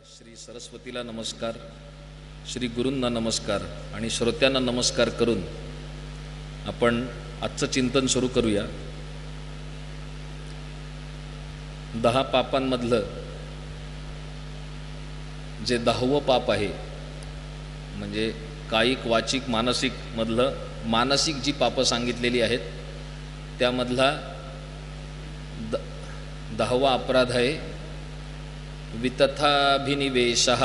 श्री सरस्वतीला नमस्कार, श्री गुरूंना नमस्कार आणि श्रोत्यांना नमस्कार करून आपण आजचं चिंतन सुरू करूया। 10 पापांमधलं जे 10वं पाप आहे, म्हणजे कायिक वाचिक मानसिक मधलं मानसिक जी पापं सांगितलेली आहेत त्यामधला 10वा अपराध आहे वितथाभिनिवेशः।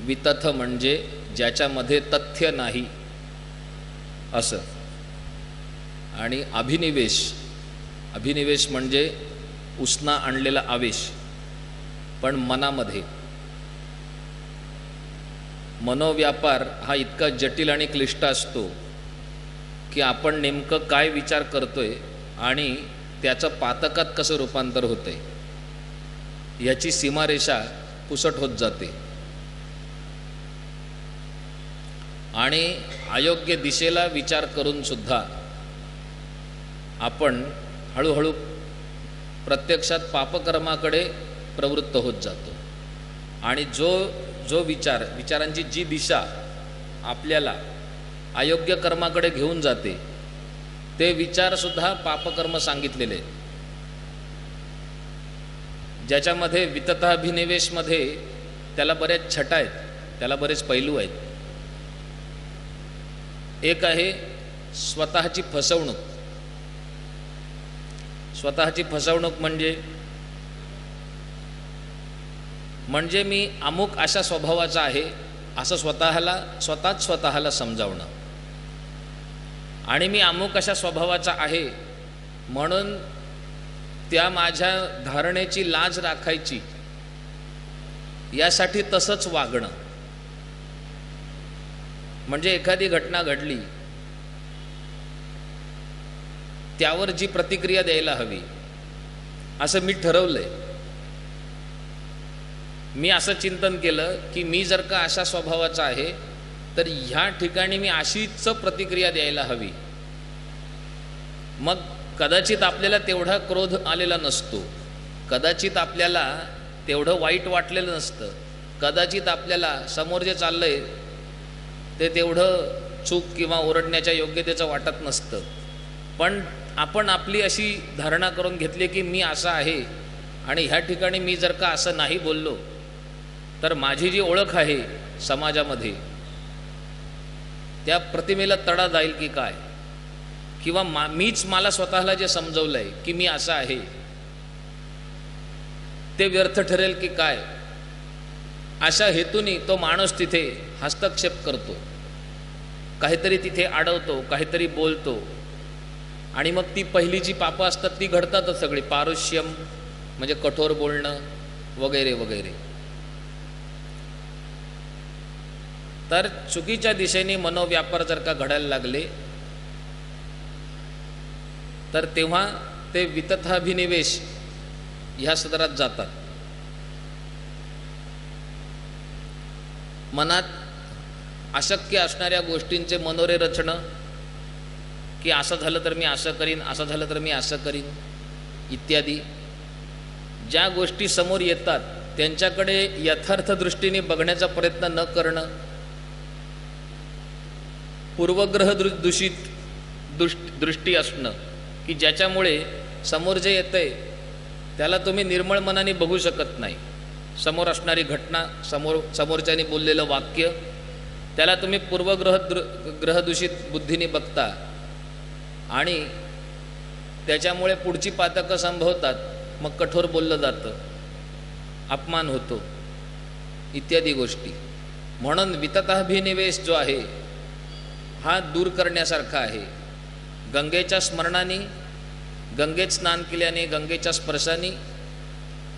वितथ म्हणजे ज्याच्यामध्ये तथ्य नाही असं, आणि अभिनिवेश, अभिनिवेश म्हणजे उसना आणलेला आवेश पण मनामध्ये। मनोव्यापार हा इतका जटिल आणि क्लिष्ट असतो की आपण नेमकं काय विचार करतोय आणि त्याचं पातकात कसं रूपांतर होतंय याची सीमारेषा पुसट होत जाते आणि अयोग्य दिशेला विचार करून सुद्धा आपण हळूहळू प्रत्यक्षात पापकर्माकडे प्रवृत्त होत जातो। आणि जो विचारांची जी दिशा आपल्याला अयोग्य कर्माकडे घेऊन जाते ते विचारसुद्धा पापकर्म सांगितलेले आहेत, ज्याच्यामध्ये वितथाभिनिवेशमध्ये त्याला बरेच छटा आहेत, त्याला बरेच पैलू आहेत। एक आहे स्वतःची फसवणूक। स्वतःची फसवणूक म्हणजे मी अमुक अशा स्वभावाचा आहे असं स्वतःला समजावणं, आणि मी अमुक अशा स्वभावाचा आहे म्हणून त्या माझ्या धारणेची लाज राखायची यासाठी तसंच वागणं। म्हणजे एखादी घटना घडली त्यावर जी प्रतिक्रिया द्यायला हवी असं मी ठरवलंय। मी असं चिंतन केलं की मी जर का अशा स्वभावाचा आहे तर ह्या ठिकाणी मी अशीच प्रतिक्रिया द्यायला हवी। मग कदाचित आपल्याला तेवढा क्रोध आलेला नसतो, कदाचित आपल्याला तेवढं वाईट वाटलेलं नसतं, कदाचित आपल्याला समोर जे चाललंय ते तेवढं चूक किंवा ओरडण्याच्या योग्यतेचं वाटत नसतं, पण आपण आपली अशी धारणा करून घेतली की मी असा आहे आणि ह्या ठिकाणी मी जर का असं नाही बोललो तर माझी जी ओळख आहे समाजामध्ये त्या प्रतिमेला तडा जाईल की काय, किंवा मीच मला स्वतःला जे समजवलंय की मी असा आहे ते व्यर्थ ठरेल की काय, अशा हेतूने तो माणूस तिथे हस्तक्षेप करतो, काहीतरी तिथे अडवतो, काहीतरी बोलतो, आणि मग ती पहिली जी पापं असतात ती घडतातच सगळी। पारुष्यम म्हणजे कठोर बोलणं वगैरे वगैरे। तर चुकीच्या दिशेने मनोव्यापार जर का घडायला लागले तर तेव्हा ते वितथाभिनिवेश ह्या सदरात जातात। मनात अशक्य असणाऱ्या गोष्टींचे मनोरे रचणं की असं झालं तर मी असं करीन, असं झालं तर मी असं करीन इत्यादी। ज्या गोष्टी समोर येतात त्यांच्याकडे यथार्थ दृष्टीने बघण्याचा प्रयत्न न करणं, पूर्वग्रह दूषित दृष्टी असणं की ज्याच्यामुळे समोर जे येतंय त्याला तुम्ही निर्मळ मनाने बघू शकत नाही। समोर असणारी घटना, समोरच्याने बोललेलं वाक्य त्याला तुम्ही ग्रहदूषित बुद्धीने बघता आणि त्याच्यामुळे पुढची पातकं संभवतात, मग कठोर बोललं जातं, अपमान होतो इत्यादी गोष्टी। म्हणून वितथाभिनिवेश जो आहे हा दूर करण्यासारखा आहे। गंगेच्या स्मरणाने गंगेत स्नान केल्याने, गंगेच्या स्पर्शाने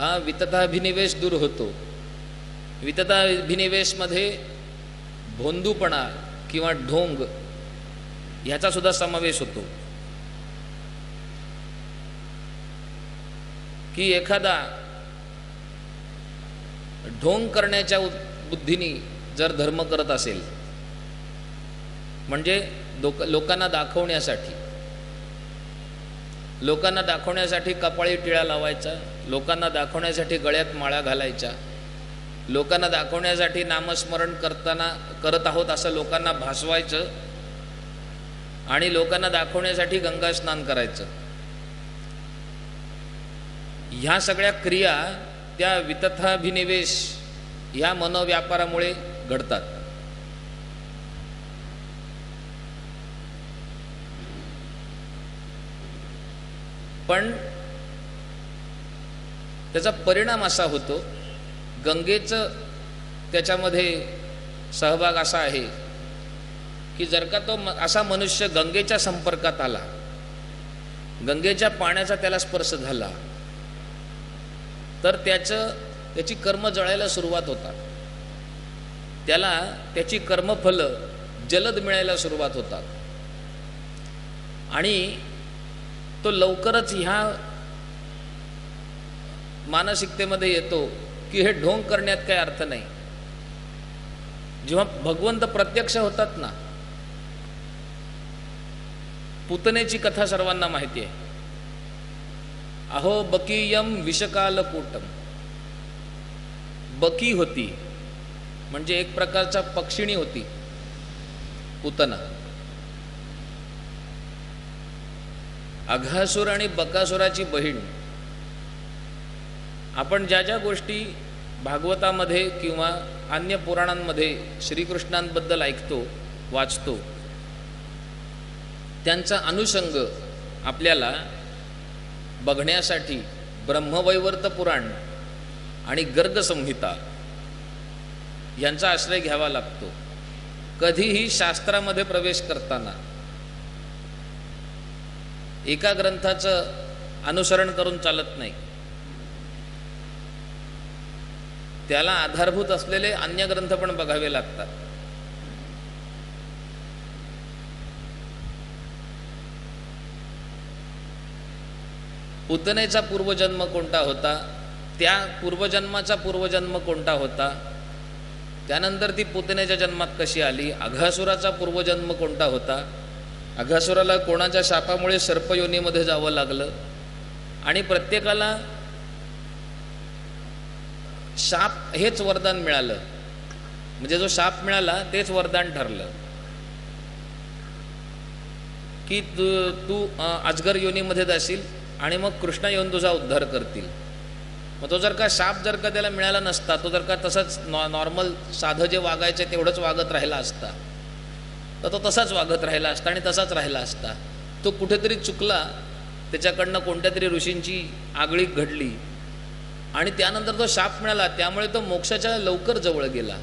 हा वितताभिनिवेश दूर होतो. वितताभिनिवेशमध्ये भोंदूपणा किंवा ढोंग ह्याचा सुद्धा समावेश होतो. की एखादा ढोंग करण्याच्या बुद्धीने जर धर्म करत असेल, म्हणजे लोकांना दाखवण्यासाठी कपाळी टिळा लावायचा, लोकांना दाखवण्यासाठी गळ्यात माळा घालायच्या, लोकांना दाखवण्यासाठी नामस्मरण करत आहोत असं लोकांना भासवायचं आणि लोकांना दाखवण्यासाठी गंगा स्नान करायचं. ह्या सगळ्या क्रिया त्या वितथाभिनिवेश ह्या मनोव्यापारामुळे घडतात. पण त्याचा परिणाम असा होतो, गंगेचं त्याच्यामध्ये सहभाग असा आहे की जर का तो असा मनुष्य गंगेच्या संपर्कात आला, गंगेच्या पाण्याचा त्याला स्पर्श झाला, तर त्याची कर्म जळायला सुरुवात होतात. त्याला त्याची कर्मफलं जलद मिळायला सुरुवात होतात आणि तो लवकरच ह्या मानसिकतेमध्ये येतो की हे ढोंग करण्यात काही अर्थ नाही. जेव्हा भगवंत प्रत्यक्ष होतात ना, पुतनेची कथा सर्वांना माहिती आहे. अहो बकीयम विषकालकूटम. बकी होती म्हणजे एक प्रकारचा पक्षिणी होती पुतना. अघासुर आणि बकासुराची बहीण. आपण ज्या ज्या गोष्टी भागवतामध्ये किंवा अन्य पुराणांमध्ये श्रीकृष्णांबद्दल ऐकतो, वाचतो, त्यांचा अनुषंग आपल्याला बघण्यासाठी ब्रह्मवैवर्त पुराण आणि गर्ग संहिता यांचा आश्रय घ्यावा लागतो. कधीही शास्त्रामध्ये प्रवेश करताना एका ग्रंथाचं अनुसरण करून चालत नाही. त्याला आधारभूत असलेले अन्य ग्रंथ पण बघावे लागतात. पुतनेचा पूर्वजन्म कोणता होता, त्या पूर्वजन्माचा पूर्वजन्म कोणता होता, त्यानंतर ती पुतनेच्या जन्मात कशी आली, अघासुराचा पूर्वजन्म कोणता होता, अघासुराला कोणाच्या शापामुळे सर्पयोनीमध्ये जावं लागलं, आणि प्रत्येकाला शाप हेच वरदान मिळालं, म्हणजे जो शाप मिळाला तेच वरदान ठरलं की तू अजगर योनीमध्ये जाशील आणि मग कृष्ण येऊन तुझा उद्धार करतील. मग तो जर का शाप जर का त्याला मिळाला नसता, तो जर का तसंच नॉर्मल साधं जे वागायचं तेवढंच वागत राहिला असता, तर तो तसाच वागत राहिला असता आणि तसाच राहिला असता. तो कुठेतरी चुकला, त्याच्याकडनं कोणत्या तरी ऋषींची आगळी घडली आणि त्यानंतर तो शाप मिळाला, त्यामुळे तो मोक्षाच्या लवकर जवळ गेला.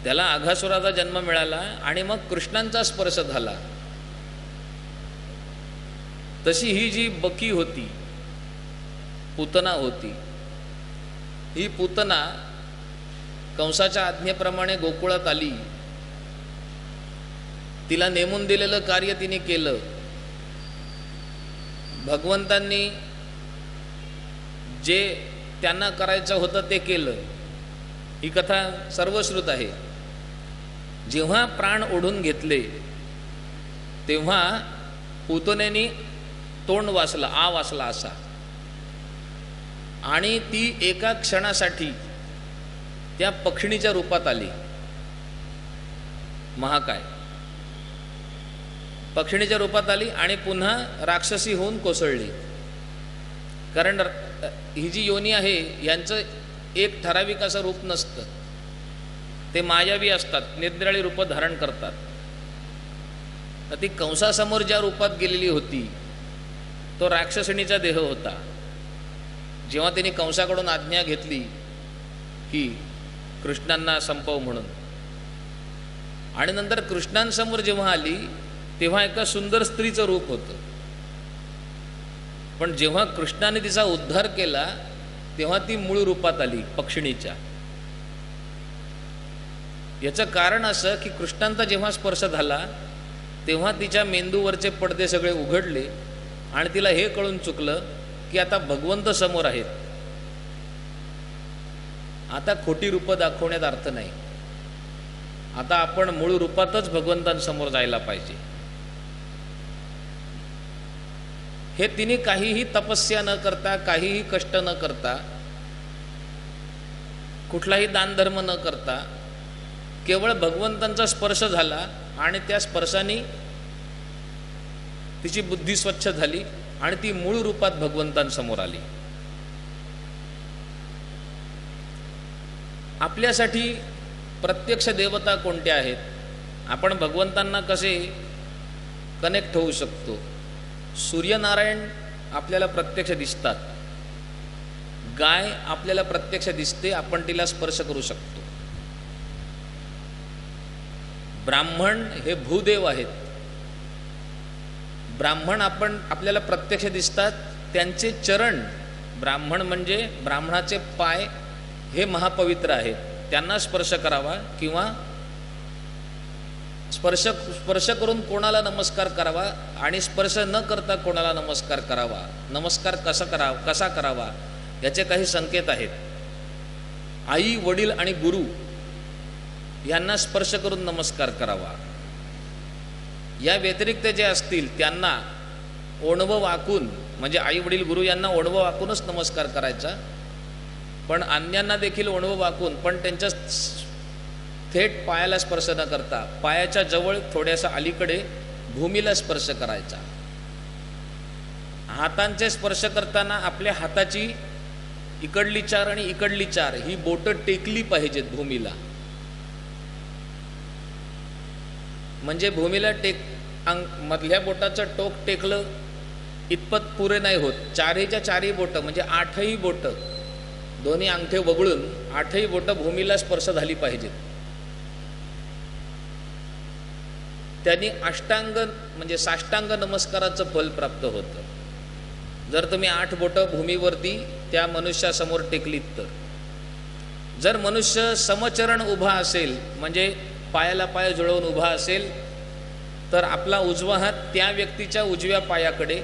त्याला अघासुराचा जन्म मिळाला आणि मग कृष्णांचा स्पर्श झाला. तशी ही जी बकी होती, पुतना होती, ही पुतना कंसाच्या आज्ञेप्रमाणे गोकुळात आली. तिला नेमून दिलेलं कार्य तिने केलं. भगवंतांनी जे त्यांना करायचं होतं ते केलं. ही कथा सर्वश्रुत आहे. जेव्हा प्राण ओढून घेतले तेव्हा पुतनेनी तोंड वाचला, आ वाचला असा, आणि ती एका क्षणासाठी त्या पक्षिणीच्या रूपात आली. महाकाय पक्षिणीच्या रूपात आली आणि पुन्हा राक्षसी होऊन कोसळली. कारण ही जी योनी आहे यांचं एक ठराविक असं रूप नसतं, ते मायावी असतात, निरनिराळी रूपं धारण करतात. तर ती कंसासमोर ज्या रूपात गेलेली होती तो राक्षसिणीचा देह होता. जेव्हा तिने कंसाकडून आज्ञा घेतली की कृष्णांना संपव म्हणून, आणि नंतर कृष्णांसमोर जेव्हा आली तेव्हा एका सुंदर स्त्रीचं रूप होतं, पण जेव्हा कृष्णाने तिचा उद्धार केला तेव्हा ती मूळ रूपात आली पक्षिणीच्या. याचं कारण असं की कृष्णांचा जेव्हा स्पर्श झाला तेव्हा तिच्या मेंदूवरचे पडदे सगळे उघडले आणि तिला हे कळून चुकलं की आता भगवंत समोर आहेत, आता खोटी रूपं दाखवण्यात अर्थ नाही, आता आपण मूळ रूपातच भगवंतांसमोर जायला पाहिजे. हे तिने काहीही तपस्या न करता, काहीही कष्ट न करता, कुठलाही दानधर्म न करता, केवळ भगवंतांचा स्पर्श झाला आणि त्या स्पर्शाने तिची बुद्धी स्वच्छ झाली आणि ती मूळ रूपात भगवंतांसमोर आली. आपल्यासाठी प्रत्यक्ष देवता कोणत्या आहेत, आपण भगवंतांना कसे कनेक्ट होऊ शकतो? सूर्यनारायण आपल्याला प्रत्यक्ष दिसतात, गाय आपल्याला प्रत्यक्ष दिसते, आपण तिला स्पर्श करू शकतो. ब्राह्मण हे भूदेव आहेत, ब्राह्मण आपल्याला प्रत्यक्ष दिसतात, त्यांचे चरण, ब्राह्मण म्हणजे ब्राह्मणाचे पाय हे महापवित्र आहेत, त्यांना स्पर्श करावा किंवा स्पर्श करून कोणाला नमस्कार करावा आणि स्पर्श न करता कोणाला नमस्कार करावा, नमस्कार कसा करावा याचे काही संकेत आहेत. आई, वडील आणि गुरु यांना स्पर्श करून नमस्कार करावा. या व्यतिरिक्त जे असतील त्यांना ओणवं वाकून, म्हणजे आई वडील गुरु यांना ओणवं वाकूनच नमस्कार करायचा, पण अन्यांना देखील ओणवं वाकून, पण त्यांच्या थेट पायाला स्पर्श न करता पायाच्या जवळ थोड्यासा अलीकडे भूमीला स्पर्श करायचा. हातांचे स्पर्श करताना आपल्या हाताची इकडली चार आणि इकडली चार ही बोटं टेकली पाहिजेत भूमीला, म्हणजे भूमीला मधल्या बोटाचं टोक टेकलं इतपत पुरे नाही होत, चारीच्या चारही बोटं म्हणजे 8ही बोटं, दोन्ही अंगठे वगळून 8ही बोटं भूमीला स्पर्श झाली पाहिजेत. त्यांनी अष्टांग म्हणजे साष्टांग नमस्काराचं फल प्राप्त होतं. जर तुम्ही 8 बोटं भूमीवरती त्या मनुष्यासमोर टेकलीत तर. जर मनुष्य समचरण उभा असेल, म्हणजे पायाला पाय जुळवून उभा असेल, तर आपला उजवा हात त्या व्यक्तीच्या उजव्या पायाकडे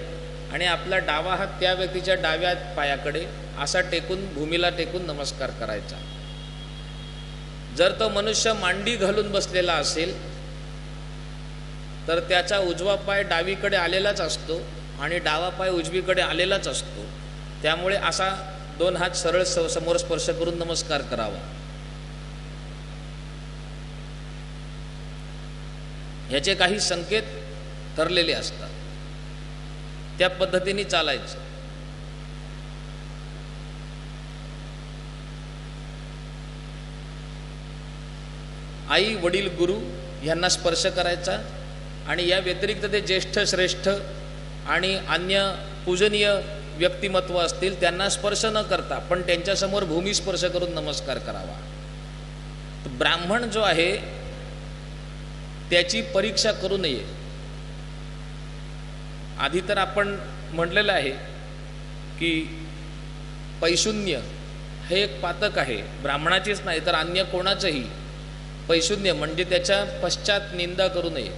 आणि आपला डावा हात त्या व्यक्तीच्या डाव्या पायाकडे असा टेकून भूमीला टेकून नमस्कार करायचा. जर तो मनुष्य मांडी घालून बसलेला असेल तर त्याचा उजवा पाय डावीकडे आलेलाच असतो आणि डावा पाय उजवीकडे आलेलाच असतो, त्यामुळे असा 2 हात सरळ समोर स्पर्श करून नमस्कार करावा. ह्याचे काही संकेत ठरलेले असतात, त्या पद्धतीने चालायचं. आई, वडील, गुरु यांना स्पर्श करायचा आणि या व्यतिरिक्त ते ज्येष्ठ, श्रेष्ठ आणि अन्य पूजनीय व्यक्तिमत्व असतील त्यांना स्पर्श न करता पण त्यांच्यासमोर भूमी स्पर्श करून नमस्कार करावा. तर ब्राह्मण जो आहे त्याची परीक्षा करू नये. आधी तर आपण म्हटलेलं आहे की पैशून्य हे एक पातक आहे, ब्राह्मणाचीच नाही तर अन्य कोणाचंही. पैशून्य म्हणजे त्याच्या पश्चात निंदा करू नये.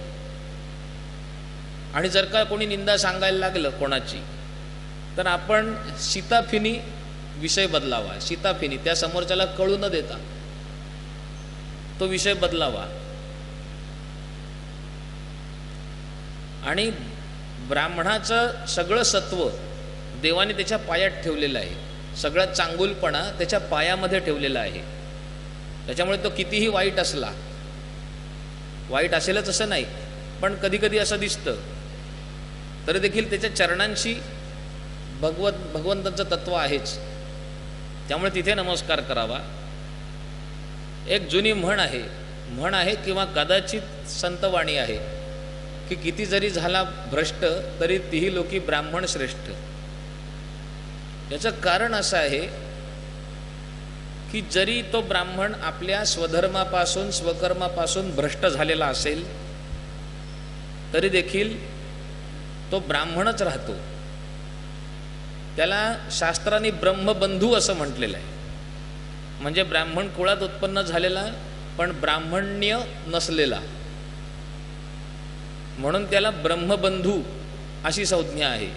आणि जर का कोणी निंदा सांगायला लागलं कोणाची तर आपण शिताफिनी विषय बदलावा. शिताफिनी त्या समोरच्याला कळू न देता तो विषय बदलावा. आणि ब्राह्मणाचं सगळं सत्व देवाने त्याच्या पायात ठेवलेलं आहे, सगळा चांगुलपणा त्याच्या पायामध्ये ठेवलेला आहे. त्याच्यामुळे तो कितीही वाईट असला, वाईट असेलच असं नाही, पण कधी कधी असं दिसतं, तरी देखील त्याच्या चरणांशी भगवंताचं तत्व आहेच, त्यामुळे तिथे नमस्कार करावा. एक जुनी म्हण आहे किंवा कदाचित संतवाणी आहे की किती जरी झाला भ्रष्ट तरी तीही लोकी ब्राह्मण श्रेष्ठ. याचं कारण असं आहे की जरी तो ब्राह्मण आपल्या स्वधर्मापासून स्वकर्मापासून भ्रष्ट झालेला असेल तरी देखील तो ब्राह्मणच राहतो. त्याला शास्त्रांनी ब्रह्मबंधू असं म्हटलेलं आहे. म्हणजे ब्राह्मण कुळात उत्पन्न झालेला पण ब्राह्मण्य नसलेला, म्हणून त्याला ब्रह्मबंधू अशी संज्ञा आहे.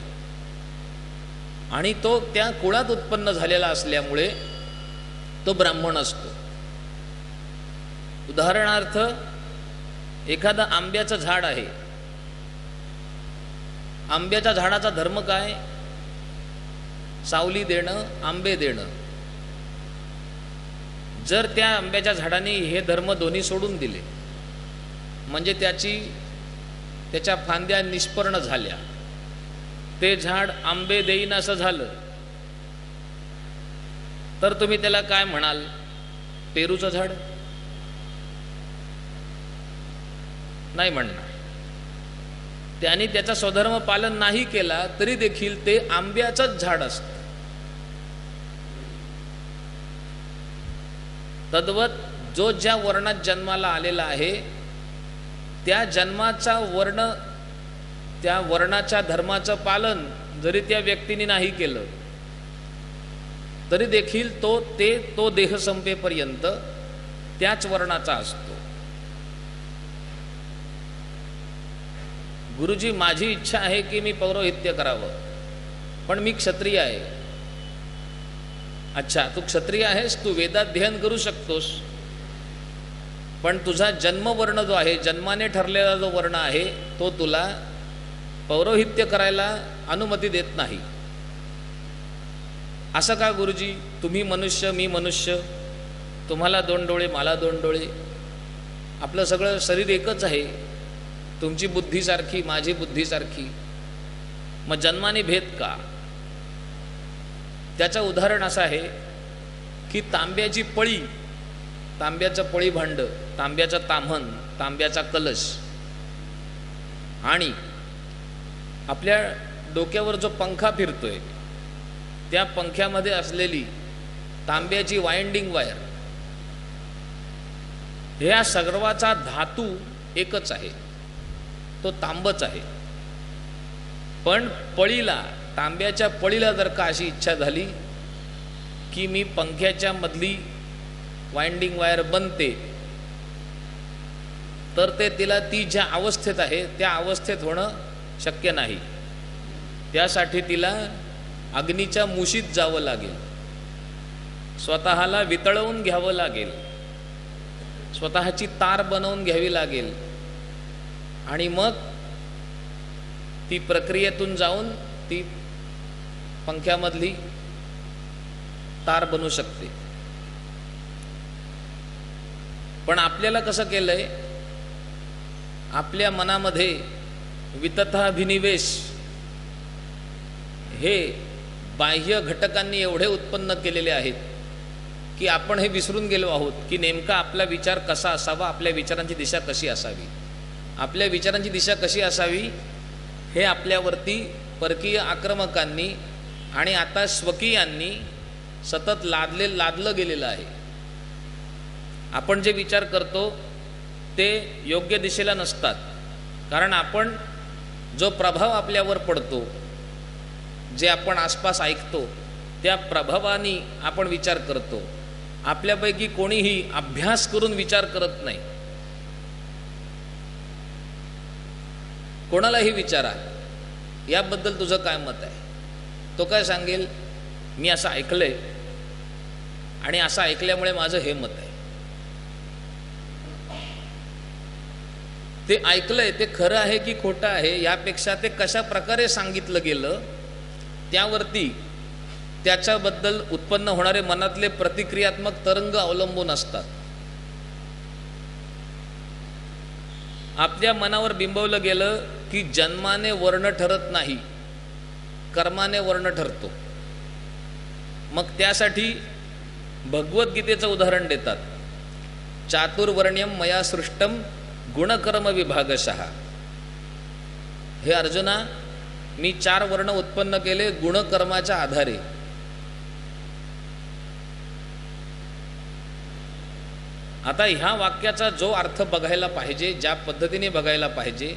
आणि तो त्या कुळात उत्पन्न झालेला असल्यामुळे तो ब्राह्मण असतो. उदाहरणार्थ एखादं आंब्याचं झाड आहे. आंब्याच्या झाडाचा धर्म काय? सावली देणं, आंबे देणं. जर त्या आंब्याच्या झाडाने हे धर्म दोन्ही सोडून दिले, म्हणजे त्याच्या फांद्या निष्पर्ण झाल्या, ते झाड आंबे देईन असं झालं, तर तुम्ही त्याला काय म्हणाल? पेरूचं झाड? नाही म्हणणार. त्याने त्याचा स्वधर्म पालन नाही केला तरी देखील ते आंब्याचंच झाड असतं. तद्वत जो ज्या वर्णात जन्माला आलेला आहे त्या जन्माचा वर्ण, त्या वर्णाच्या धर्माचं पालन जरी त्या व्यक्तीने नाही केलं तरी देखील तो देह संपेपर्यंत त्याच वर्णाचा असतो. गुरुजी, माझी इच्छा आहे की मी पौरोहित्य करावं, पण मी क्षत्रिय आहे. अच्छा, तू क्षत्रिय आहेस, तू वेदाध्ययन करू शकतोस, पण तुझा जन्मवर्ण जो आहे, जन्माने ठरलेला जो वर्ण आहे, तो तुला पौरोहित्य करायला अनुमती देत नाही. असं का गुरुजी? तुम्ही मनुष्य, मी मनुष्य, तुम्हाला 2 डोळे, मला 2 डोळे, आपलं सगळं शरीर एकच आहे, तुमची बुद्धी सारखी, माझी बुद्धी सारखी, मग जन्माने भेद का? त्याचं उदाहरण असं आहे की तांब्याची पळी, तांब्याचं पळी भांड, तांब्याचं ताम्हण, तांब्याचा कलश आणि आपल्या डोक्यावर जो पंखा फिरतोय त्या पंख्यामध्ये असलेली तांब्याची वाइंडिंग वायर, ह्या सर्वाचा धातू एकच आहे, तो तांबच आहे. पण पळीला, तांब्याच्या पळीला जर का अशी इच्छा झाली की मी पंख्याच्या मधली वाइंडिंग वायर बनते, तर तिला ती ज्या अवस्थेत आहे त्या अवस्थेत होणं शक्य नाही. त्यासाठी तिला अग्नीच्या मुशीत जावं लागेल, स्वतःला वितळवून घ्यावं लागेल, स्वतःची तार बनवून घ्यावी लागेल आणि मग ती प्रक्रियेतून जाऊन ती पंख्यामधली तार बनू शकते. पण आपल्याला कसं केलंय? आपल्या मनामध्ये वितथाभिनिवेश हे बाह्य घटकांनी एवढे उत्पन्न केलेले आहेत की आपण हे विसरून गेलो आहोत की नेमका आपला विचार कसा असावा, आपल्या विचारांची दिशा कशी असावी. आपल्या विचारांची दिशा कशी असावी हे आपल्यावरती परकीय आक्रमकांनी आणि आता स्वकीयांनी सतत लादलं गेलेलं आहे. आपण जे विचार करतो ते योग्य दिशेला नसतात, कारण आपण जो प्रभाव आपल्यावर पडतो, जे आपण आसपास ऐकतो, त्या प्रभावाने आपण विचार करतो. आपल्यापैकी कोणीही अभ्यास करून विचार करत नाही. कोणालाही विचारा याबद्दल तुझं काय मत आहे, तो काय सांगेल? मी असं ऐकलंय आणि असं ऐकल्यामुळे माझं हे मत आहे. ते ऐकलंय ते खरं आहे की खोटं आहे यापेक्षा ते कशा प्रकारे सांगितलं गेलं त्यावरती त्याच्याबद्दल उत्पन्न होणारे मनातले प्रतिक्रियात्मक तरंग अवलंबून असतात. आपल्या मनावर बिंबवलं गेलं की जन्माने वर्ण ठरत नाही, कर्माने वर्ण ठरतो. मग त्यासाठी भगवद्गीतेचं उदाहरण देतात. चातुर्वर्ण्यम मया सृष्टम गुणकर्म विभागशः. हे अर्जुना, मी 4 वर्ण उत्पन्न केले गुणकर्माच्या आधारे. आता ह्या वाक्याचा जो अर्थ बघायला पाहिजे, ज्या पद्धतीने बघायला पाहिजे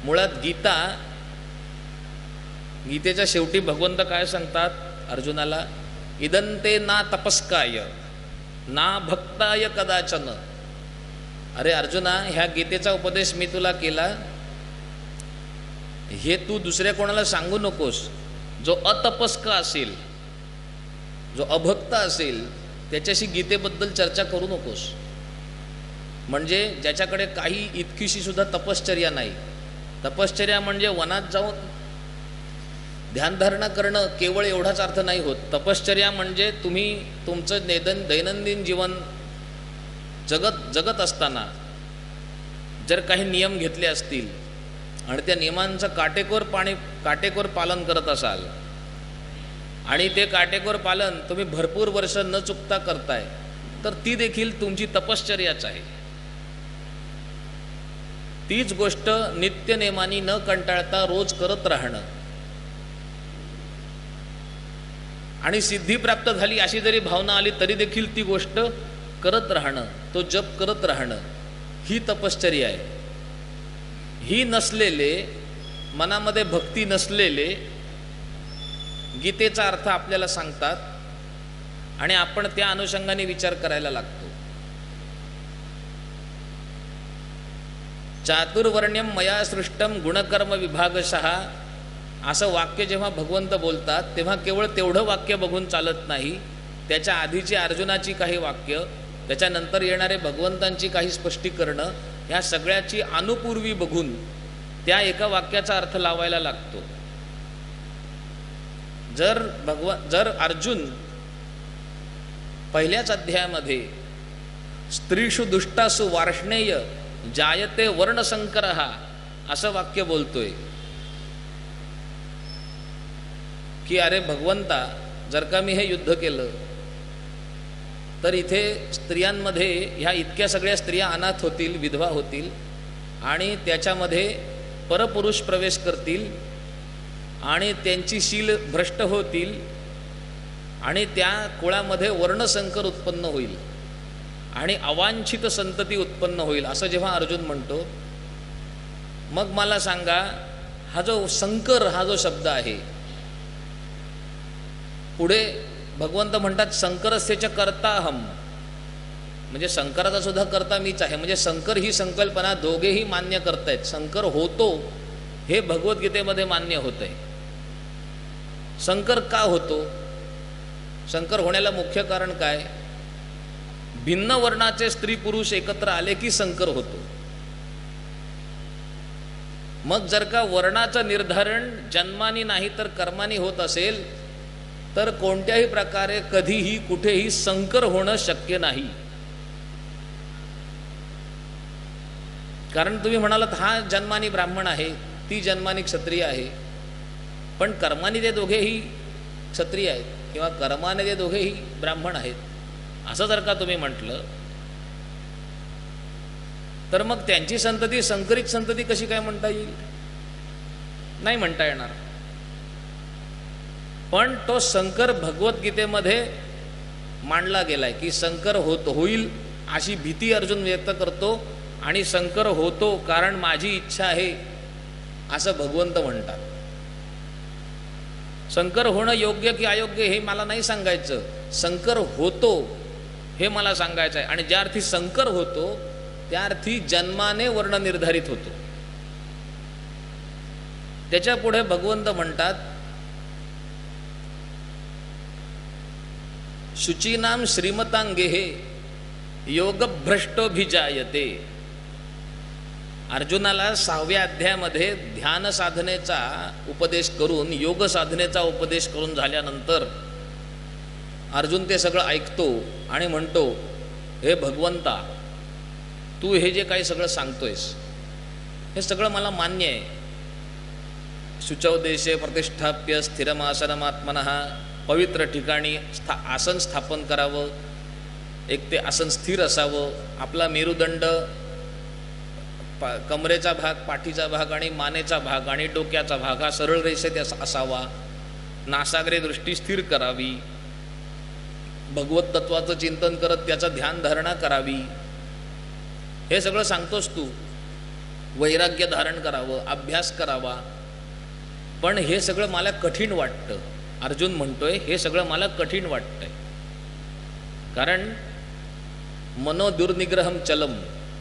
मुळात गीतेच्या शेवटी भगवंत काय सांगतात अर्जुनाला, इदंते ना तपस्काय ना भक्ताय कदाचन. अरे अर्जुना, ह्या गीतेचा उपदेश मी तुला केला, हे तू दुसऱ्या कोणाला सांगू नकोस. जो अतपस्क असेल, जो अभक्त असेल, त्याच्याशी गीतेबद्दल चर्चा करू नकोस. म्हणजे ज्याच्याकडे काही इतकीशी सुद्धा तपश्चर्या नाही. तपश्चर्या म्हणजे वनात जाऊन ध्यानधारणा करणं केवळ एवढाच अर्थ नाही होत. तपश्चर्या म्हणजे तुम्ही तुमचं दैनंदिन जीवन जगत असताना जर काही नियम घेतले असतील आणि त्या नियमांचं काटेकोर पालन करत असाल आणि ते काटेकोर पालन तुम्ही भरपूर वर्ष न चुकता करताय, तर ती देखील तुमची तपश्चर्याच आहे. तीच गोष्ट नित्यनेमानी न कंटाळता रोज करत राहणं आणि सिद्धी प्राप्त झाली अशी जरी भावना आली तरी देखील ती गोष्ट करत राहणं, तो जप करत राहणं, ही तपश्चर्या आहे. ही नसलेले, मनामध्ये भक्ती नसलेले गीतेचा अर्थ आपल्याला सांगतात आणि आपण त्या अनुषंगाने विचार करायला लागतो. चातुर्वर्ण्यम मया सृष्टम गुणकर्म विभागशः असं वाक्य जेव्हा भगवंत बोलतात तेव्हा केवळ तेवढं वाक्य बघून चालत नाही. त्याच्या आधीची अर्जुनाची काही वाक्य, त्याच्यानंतर येणारे भगवंतांची काही स्पष्टीकरणं, ह्या सगळ्याची अनुपूर्वी बघून त्या एका वाक्याचा अर्थ लावायला लागतो. जर अर्जुन पहिल्याच अध्यायामध्ये स्त्रीषु दुष्टासु वार्ष्णेय जायते वर्णसंकरः असं वाक्य बोलतोय की अरे भगवंता, जर का मी हे युद्ध केलं तर इथे स्त्रियांमध्ये ह्या इतक्या सगळ्या स्त्रिया अनाथ होतील, विधवा होतील आणि त्याच्यामध्ये परपुरुष प्रवेश करतील आणि त्यांची शील भ्रष्ट होतील आणि त्या कुळामध्ये वर्णसंकर उत्पन्न होईल आणि अवांछित संतती उत्पन्न होईल, असं जेव्हा अर्जुन म्हणतो, मग मला सांगा, हा जो संकर हा जो शब्द आहे, पुढे भगवंत म्हणतात संकरस्यच कर्ता अहम, म्हणजे संकराचा सुद्धा कर्ता मीच आहे. म्हणजे संकर ही संकल्पना दोघेही मान्य करतायत. संकर होतो हे भगवद्गीतेमध्ये मान्य होत आहे. संकर का होतो? संकर होण्याला मुख्य कारण काय? भिन्न वर्णाचे स्त्री पुरुष एकत्र आले की संकर होतो. मग जर का वर्णाचं निर्धारण जन्मानी नाही तर कर्मानी होत असेल तर कोणत्याही प्रकारे कधीही कुठेही संकर होणं शक्य नाही. कारण तुम्ही म्हणालात हा जन्मानी ब्राह्मण आहे, ती जन्मानी क्षत्रिय आहे, पण कर्माने ते दोघेही क्षत्रिय आहेत किंवा कर्माने ते दोघेही ब्राह्मण आहेत, असं जर का तुम्ही म्हटलं तर मग त्यांची संतती संकरित संतती कशी काय म्हणता येईल? नाही म्हणता येणार. पण तो संकर भगवद्गीतेमध्ये मांडला गेलाय की संकर होईल अशी भीती अर्जुन व्यक्त करतो आणि संकर होतो कारण माझी इच्छा आहे असं भगवंत म्हणतात. संकर होणं योग्य की अयोग्य हे मला नाही सांगायचं, संकर होतो हे मला सांगायचं आहे. आणि ज्या अर्थी संकर होतो त्या अर्थी जन्माने वर्ण निर्धारित होतो. त्याच्या पुढे भगवंत म्हणतात शुचीनाम श्रीमतांगेहे योगभ्रष्टोभिजायते. अर्जुनाला 6व्या अध्यायामध्ये ध्यान साधनेचा उपदेश करून, योग साधनेचा उपदेश करून झाल्यानंतर अर्जुन ते सगळं ऐकतो आणि म्हणतो, हे भगवंता, तू हे जे काही सगळं सांगतोयस हे सगळं मला मान्य आहे. शुचौ देशे प्रतिष्ठाप्य स्थिरमासनमात्मनः, पवित्र ठिकाणी आसन स्थापन करावं, एक ते आसन स्थिर असावं, आपला मेरुदंड, कमरेचा भाग, पाठीचा भाग आणि मानेचा भाग आणि डोक्याचा भाग हा सरळ रेषेत असावा, नासाग्रे दृष्टी स्थिर करावी, भगवत तत्वाचं चिंतन करत त्याचं ध्यान धारणा करावी, हे सगळं सांगतोस तू. वैराग्य धारण करावं, अभ्यास करावा. पण हे सगळं मला कठीण वाटतं. अर्जुन म्हणतोय हे सगळं मला कठीण वाटतंय, कारण मनो दुर्निग्रहम चलम,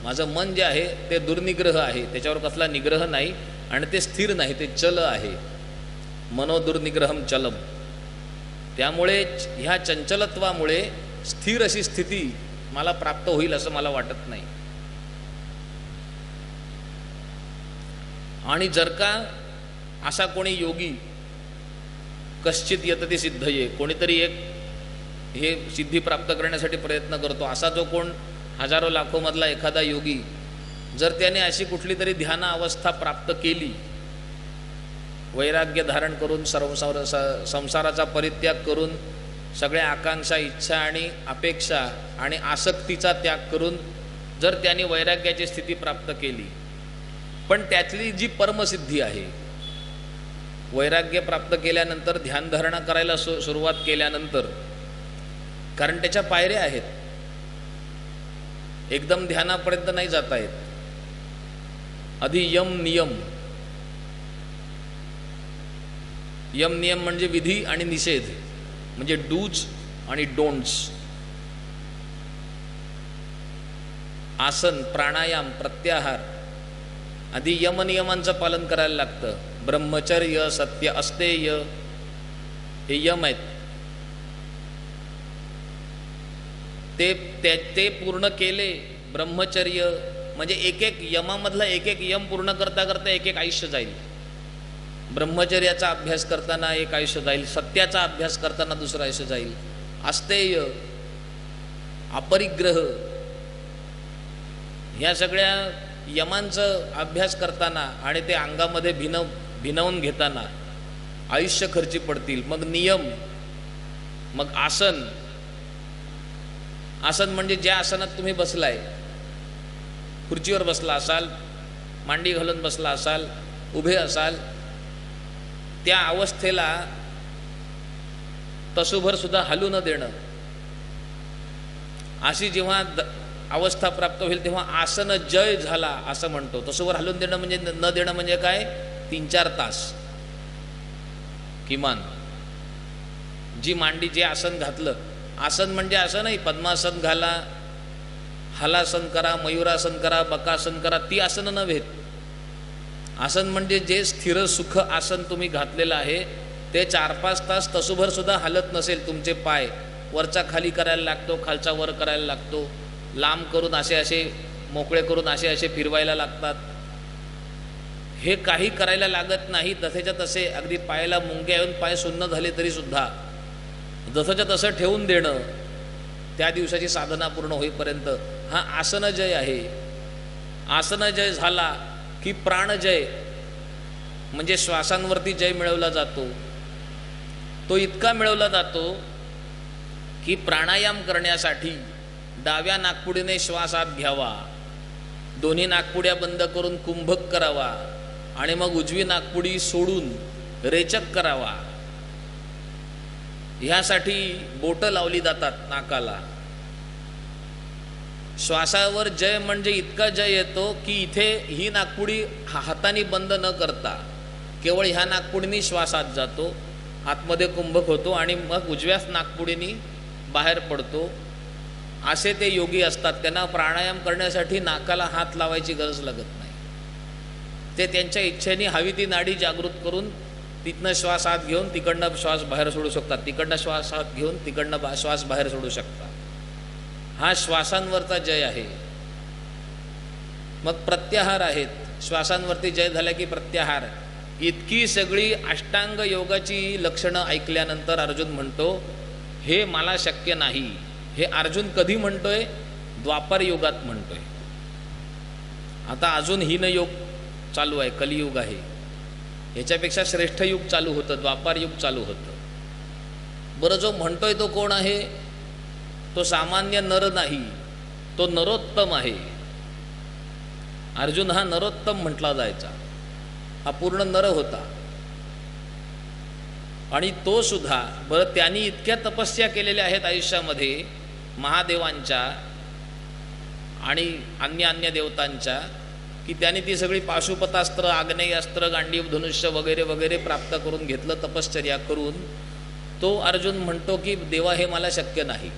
माझं मन जे आहे ते दुर्निग्रह आहे, त्याच्यावर कसला निग्रह नाही आणि ते स्थिर नाही, ते चल आहे. मनो दुर्निग्रहम चलम. त्यामुळे ह्या चंचलत्वामुळे स्थिर अशी स्थिती मला प्राप्त होईल असं मला वाटत नाही. आणि जर का असा कोणी योगी कश्चित यतती सिद्धये, कोणीतरी एक हे सिद्धी प्राप्त करण्यासाठी प्रयत्न करतो, असा जो कोण हजारो लाखोमधला एखादा योगी जर त्याने अशी कुठली तरी ध्यान अवस्था प्राप्त केली, वैराग्य धारण करून संसाराचा परित्याग करून सगळ्या आकांक्षा, इच्छा आणि अपेक्षा आणि आसक्तीचा त्याग करून जर त्याने वैराग्याची स्थिती प्राप्त केली, पण त्यातली जी परमसिद्धी आहे, वैराग्य प्राप्त केल्यानंतर ध्यानधारणा करायला सुरुवात केल्यानंतर, कारण त्याच्या पायऱ्या आहेत, एकदम ध्यानापर्यंत नाही जाता येत. आधी यम नियम, यम नियम म्हणजे विधी आणि निषेध, म्हणजे डूज आणि डोंट्स. आसन, प्राणायाम, प्रत्याहार, आधी यमनियमांचं पालन करायला लागतं. ब्रह्मचर्य, सत्य, अस्तेय हे यम आहेत. ते पूर्ण केले. ब्रह्मचर्य म्हणजे एक एक यमामधला एक एक यम पूर्ण करता करता एक एक आयुष्य जाईल. ब्रह्मचर्याचा अभ्यास करताना एक आयुष्य जाईल, सत्याचा अभ्यास करताना दुसरं आयुष्य जाईल. अस्तेय, अपरिग्रह, ह्या सगळ्या यमांचं अभ्यास करताना आणि ते अंगामध्ये भिनवून घेताना आयुष्य खर्ची पडतील. मग नियम, मग आसन. आसन म्हणजे ज्या आसनात तुम्ही बसलाय, खुर्चीवर बसला असाल, मांडी घालून बसला असाल, उभे असाल, त्या अवस्थेला तसूभर सुद्धा हलू न देणं. अशी जेव्हा अवस्था प्राप्त होईल तेव्हा आसन जय झाला असं म्हणतो. तसूभर हलून देणं म्हणजे न देणं म्हणजे काय, 3-4 तास किमान. जी मांडी, जे आसन घातलं, आसन म्हणजे असं नाही पद्मासन घाला, हलासन करा, मयुरासन करा, बकासन करा, ती आसनं नव्हेत. आसन म्हणजे जे स्थिर सुख आसन तुम्ही घातलेलं आहे ते 4-5 तास तसूभर सुद्धा हलत नसेल, तुमचे पाय वरचा खाली करायला लागतो, खालचा वर करायला लागतो, लांब करून असे मोकळे करून असे फिरवायला लागतात. हे काही करायला लागत नाही. तसेच्या तसे अगदी पायाला मुंग्या येऊन पाय सुन्न झाले तरी सुद्धा जसंच्या तसं ठेवून देणं, त्या दिवसाची साधना पूर्ण होईपर्यंत हा आसनजय आहे. आसनजय झाला की प्राणजय म्हणजे श्वासांवरती जय मिळवला जातो. तो इतका मिळवला जातो की प्राणायाम करण्यासाठी डाव्या नाकपुडीने श्वास आत घ्यावा, दोन्ही नाकपुड्या बंद करून कुंभक करावा आणि मग उजवी नाकपुडी सोडून रेचक करावा. ह्यासाठी बोटं लावली जातात नाकाला. श्वासावर जय म्हणजे इतका जय येतो की इथे ही नाकपुडी हाताने बंद न करता केवळ ह्या नाकपुडीने श्वास आत जातो, आतमध्ये कुंभक होतो आणि मग उजव्याच नाकपुडीने बाहेर पडतो. असे ते योगी असतात. त्यांना प्राणायाम करण्यासाठी नाकाला हात लावायची गरज लागत नाही. ते त्यांच्या इच्छेने हवी ती नाडी जागृत करून तिथनं श्वास आत घेऊन तिकडनं श्वास बाहेर सोडू शकतात, तिकडनं श्वास आत घेऊन तिकडनं श्वास बाहेर सोडू शकतात. हा श्वासांवरचा जय आहे. मग प्रत्याहार आहेत. श्वासांवरती जय झाला की प्रत्याहार. इतकी सगळी अष्टांग योगाची लक्षणं ऐकल्यानंतर अर्जुन म्हणतो हे मला शक्य नाही. हे अर्जुन कधी म्हणतोय? द्वापार युगात म्हणतोय. आता अजून हीनयोग चालू आहे, कलियुग आहे. ह्याच्यापेक्षा श्रेष्ठ युग चालू होतं, द्वापार युग चालू होतं. बरं, जो म्हणतोय तो कोण आहे? तो सामान्य नर नाही, तो नरोत्तम आहे. अर्जुन हा नरोत्तम म्हटला जायचा, हा पूर्ण नर होता. आणि तो सुद्धा बरं त्यांनी इतक्या तपस्या केलेल्या आहेत आयुष्यामध्ये महादेवांच्या आणि अन्य देवतांच्या की त्याने ती सगळी पाशुपतास्त्र, आग्नेयास्त्र, गांडीव धनुष्य वगैरे वगैरे प्राप्त करून घेतलं तपश्चर्या करून, तो अर्जुन म्हणतो की देवा हे मला शक्य नाही.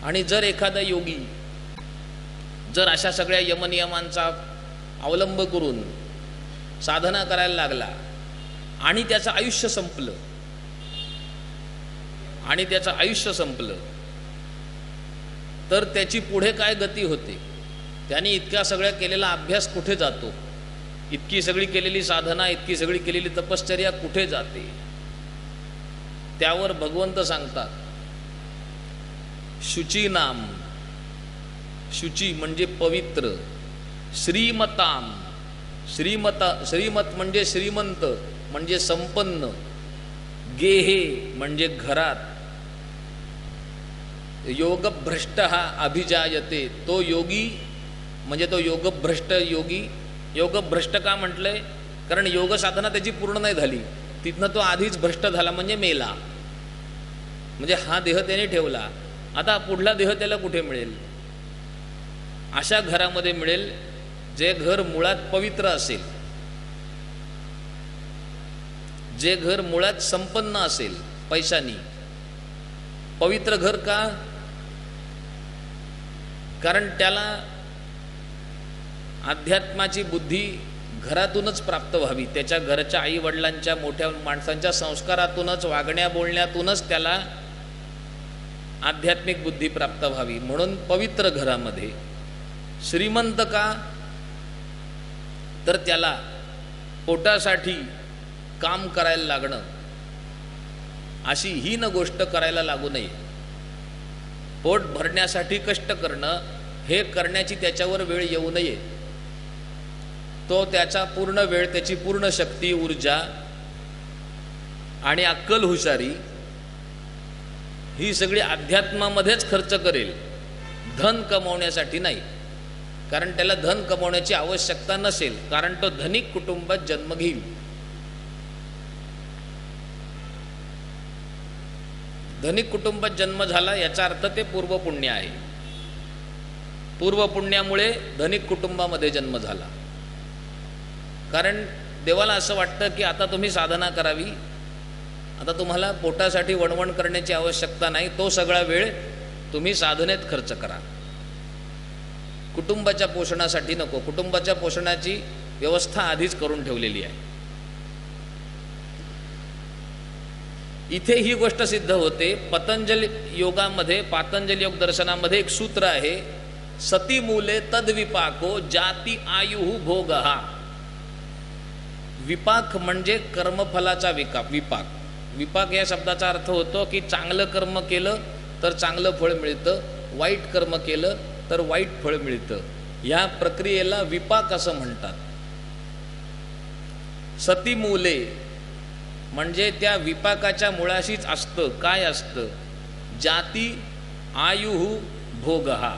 आणि जर एखादा योगी जर अशा सगळ्या यमनियमांचा अवलंब करून साधना करायला लागला आणि त्याचं आयुष्य संपलं तर त्याची पुढे काय गती होते? त्याने इतक्या सगळ्या केलेला अभ्यास कुठे जातो? इतकी सगळी केलेली साधना, इतकी सगळी केलेली तपश्चर्या कुठे जाते? त्यावर भगवंत सांगतात, शुची नाम, शुची म्हणजे पवित्र, श्रीमताम, श्रीमत म्हणजे श्रीमंत म्हणजे संपन्न, गेहे म्हणजे घरात, योगभ्रष्ट हा अभिजायते, तो योगी म्हणजे तो योगभ्रष्ट योगी. योगभ्रष्ट का म्हटलंय? कारण योग साधना त्याची पूर्ण नाही झाली, तिथनं तो आधीच भ्रष्ट झाला म्हणजे मेला. म्हणजे हा देह त्याने ठेवला, आता पुढला देह त्याला कुठे मिळेल? अशा घरामध्ये मिळेल जे घर मुळात पवित्र असेल, जे घर मुळात संपन्न असेल पैशानी. पवित्र घर का? कारण त्याला अध्यात्माची बुद्धी घरातूनच प्राप्त व्हावी, त्याच्या घरच्या आई वडिलांच्या, मोठ्या माणसांच्या संस्कारातूनच, वागण्या बोलण्यातूनच त्याला आध्यात्मिक बुद्धी प्राप्त व्हावी. म्हणून पवित्र घरामध्ये. श्रीमंत का? तर त्याला पोटासाठी काम करायला लागणं, अशी हीन गोष्ट करायला लागू नये. पोट भरण्यासाठी कष्ट करणं, हे करण्याची त्याच्यावर वेळ येऊ नये. तो त्याचा पूर्ण वेळ, त्याची पूर्ण शक्ती, ऊर्जा आणि अक्कल, हुशारी ही सगळी अध्यात्मामध्येच खर्च करेल, धन कमवण्यासाठी नाही. कारण त्याला धन कमवण्याची आवश्यकता नसेल, कारण तो धनिक कुटुंबात जन्म घेईल. धनिक कुटुंबात जन्म झाला याचा अर्थ ते पूर्वपुण्य आहे. पूर्वपुण्यामुळे धनिक कुटुंबामध्ये जन्म झाला. कारण देवाला असं वाटतं की आता तुम्ही साधना करावी, आता तुम्हाला पोटासाठी वणवण करण्याची आवश्यकता नाही, तो सगळा वेळ तुम्ही साधनेत खर्च करा. कुटुंबाच्या पोषणासाठी नको, कुटुंबाच्या पोषणाची व्यवस्था आधीच करून ठेवलेली आहे. इथे ही गोष्ट सिद्ध होते. पतंजल योगामध्ये, पातंजल योग दर्शनामध्ये एक सूत्र आहे, सती मूले तद्विपाको जाती आयुः भोगः. विपाक म्हणजे कर्मफलाचा विपाक. विपाक या शब्दाचा अर्थ होतो की चांगलं कर्म केलं तर चांगलं फळ मिळतं, वाईट कर्म केलं तर वाईट फळ मिळतं. या प्रक्रियेला विपाक असं म्हणतात. सती मूले म्हणजे त्या विपाकाच्या मुळाशीच असतं. काय असतं? जाती आयुः भोगः.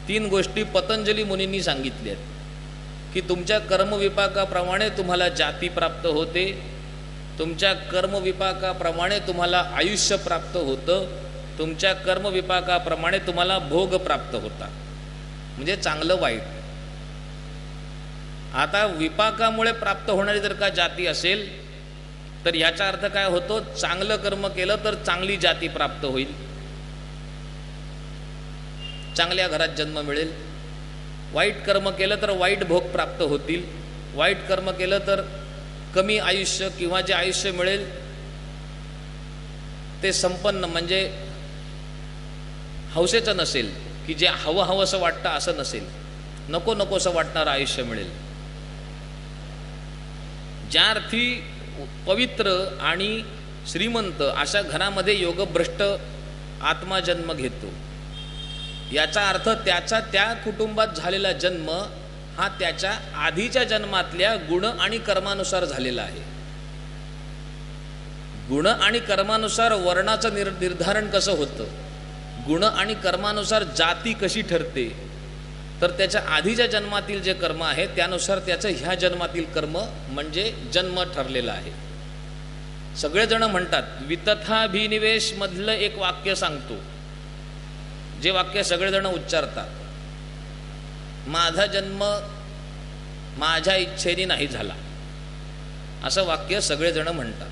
3 गोष्टी पतंजली मुनींनी सांगितल्यात की तुमच्या कर्मविपाकाप्रमाणे तुम्हाला जाती प्राप्त होते, तुमच्या कर्मविपाकाप्रमाणे तुम्हाला आयुष्य प्राप्त होतं, तुमच्या कर्मविपाकाप्रमाणे तुम्हाला भोग प्राप्त होता, म्हणजे चांगलं वाईट. आता विपाकामुळे प्राप्त होणारी जर का जाती असेल तर याचा अर्थ काय होतो? चांगलं कर्म केलं तर चांगली जाती प्राप्त होईल, चांगल्या घरात जन्म मिळेल. वाईट कर्म केलं तर वाईट भोग प्राप्त होतील. वाईट कर्म केलं तर कमी आयुष्य किंवा जे आयुष्य मिळेल ते संपन्न म्हणजे हौसेचं नसेल, की जे हवं असं वाटतं असं नसेल, नको नकोसं वाटणारं आयुष्य मिळेल. ज्या अर्थी पवित्र आणि श्रीमंत अशा घरामध्ये योगभ्रष्ट आत्मा जन्म घेतो, याचा अर्थ त्याचा त्या कुटुंबात झालेला जन्म हा त्याच्या आधीच्या जन्मातल्या गुण आणि कर्मानुसार झालेला आहे. गुण आणि कर्मानुसार वर्णाचं निर्धारण कसं होतं, गुण आणि कर्मानुसार जाती कशी ठरते, तर त्याच्या आधीच्या जन्मातील जे कर्म आहे त्यानुसार त्याचं ह्या जन्मातील कर्म म्हणजे जन्म ठरलेला आहे. सगळेजण म्हणतात, वितथाभिनिवेश मधलं एक वाक्य सांगतो, जे वाक्य सगळेजण उच्चारतात, माझा जन्म माझ्या इच्छेने नाही झाला, असं वाक्य सगळेजण म्हणतात.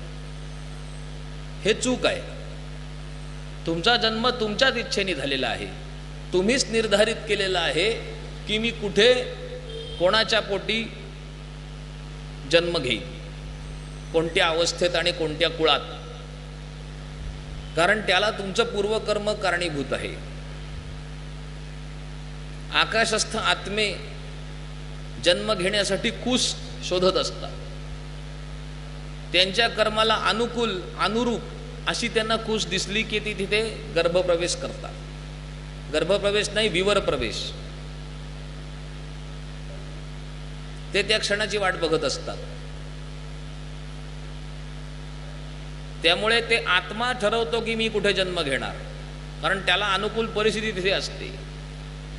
हे चूक आहे. तुमचा जन्म तुमच्याच इच्छेने झालेला आहे. तुम्हीच निर्धारित केलेला आहे की मी कुठे कोणाच्या पोटी जन्म घेईन, कोणत्या अवस्थेत आणि कोणत्या कुळात. कारण त्याला तुमचं पूर्वकर्म कारणीभूत आहे. आकाशस्थ आत्मे जन्म घेण्यासाठी कुस शोधत असतात. त्यांच्या कर्माला अनुकूल अनुरूप अशी त्यांना कुस दिसली की ती तिथे गर्भप्रवेश करतात. गर्भप्रवेश नाही, विवर प्रवेश. ते त्या क्षणाची वाट बघत असतात. त्यामुळे ते आत्मा ठरवतो की मी कुठे जन्म घेणार, कारण त्याला अनुकूल परिस्थिती तिथे असते,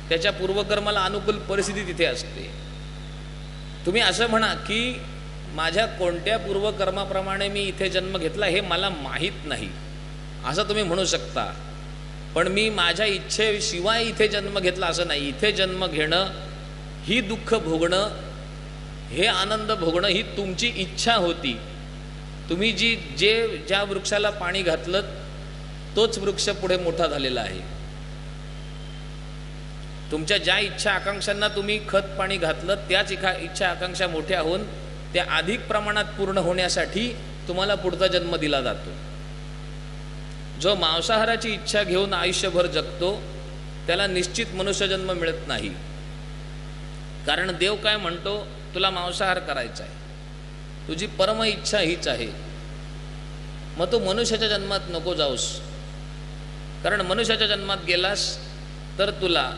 त्याच्या पूर्वकर्माला अनुकूल परिस्थिती तिथे असते. तुम्ही असं म्हणा की माझ्या कोणत्या पूर्वकर्माप्रमाणे मी इथे जन्म घेतला हे मला माहीत नाही, असं तुम्ही म्हणू शकता. पण मी माझ्या इच्छेशिवाय इथे जन्म घेतला असं नाही. इथे जन्म घेणं, ही दुःख भोगणं, हे आनंद भोगणं ही तुमची इच्छा होती. तुम्ही ज्या वृक्षाला पाणी घातलं तोच वृक्ष पुढे मोठा झालेला आहे. तुमच्या ज्या इच्छा आकांक्षांना तुम्ही खत पाणी घातलं त्याच इच्छा आकांक्षा मोठ्या होऊन त्या अधिक प्रमाणात पूर्ण होण्यासाठी तुम्हाला पुढचा जन्म दिला जातो. जो मांसाहाराची इच्छा घेऊन आयुष्यभर जगतो त्याला निश्चित मनुष्यजन्म मिळत नाही. कारण देव काय म्हणतो, तुला मांसाहार करायचा आहे, तुझी परम इच्छा हीच आहे, मग तू मनुष्याच्या जन्मात नको जाऊस. कारण मनुष्याच्या जन्मात गेलास तर तुला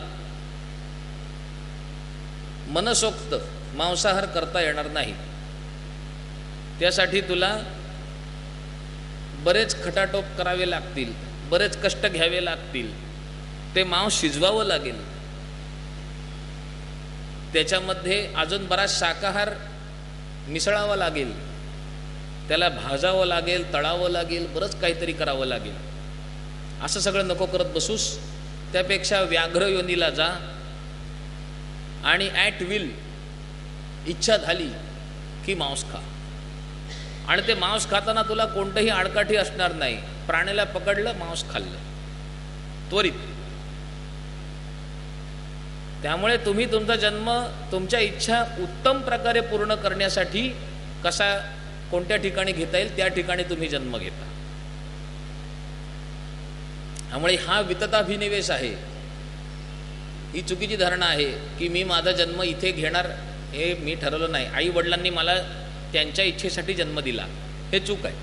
मनसोक्त मांसाहार करता येणार नाही. त्यासाठी तुला बरेच खटाटोप करावे लागतील, बरेच कष्ट घ्यावे लागतील. ते मांस शिजवावं लागेल, त्याच्यामध्ये अजून बराच शाकाहार मिसळावा लागेल, त्याला भाजावं लागेल, तळावं लागेल, बरंच काहीतरी करावं लागेल. असं सगळं नको करत बसूस. त्यापेक्षा व्याघ्र योनीला जा आणि ॲट विल इच्छा झाली की मांस खा. आणि ते मांस खाताना तुला कोणतंही आडकाठी असणार नाही. प्राण्याला पकडलं, मांस खाल्लं, त्वरित. त्यामुळे तुम्ही तुमचा जन्म तुमच्या इच्छा उत्तम प्रकारे पूर्ण करण्यासाठी कसा कोणत्या ठिकाणी घेता येईल त्या ठिकाणी तुम्ही जन्म घेता. त्यामुळे हा वितताभिनिवेश आहे. ही चुकीची धारणा आहे की मी माझा जन्म इथे घेणार हे मी ठरवलं नाही, आई वडिलांनी मला त्यांच्या इच्छेसाठी जन्म दिला, हे चूक आहे.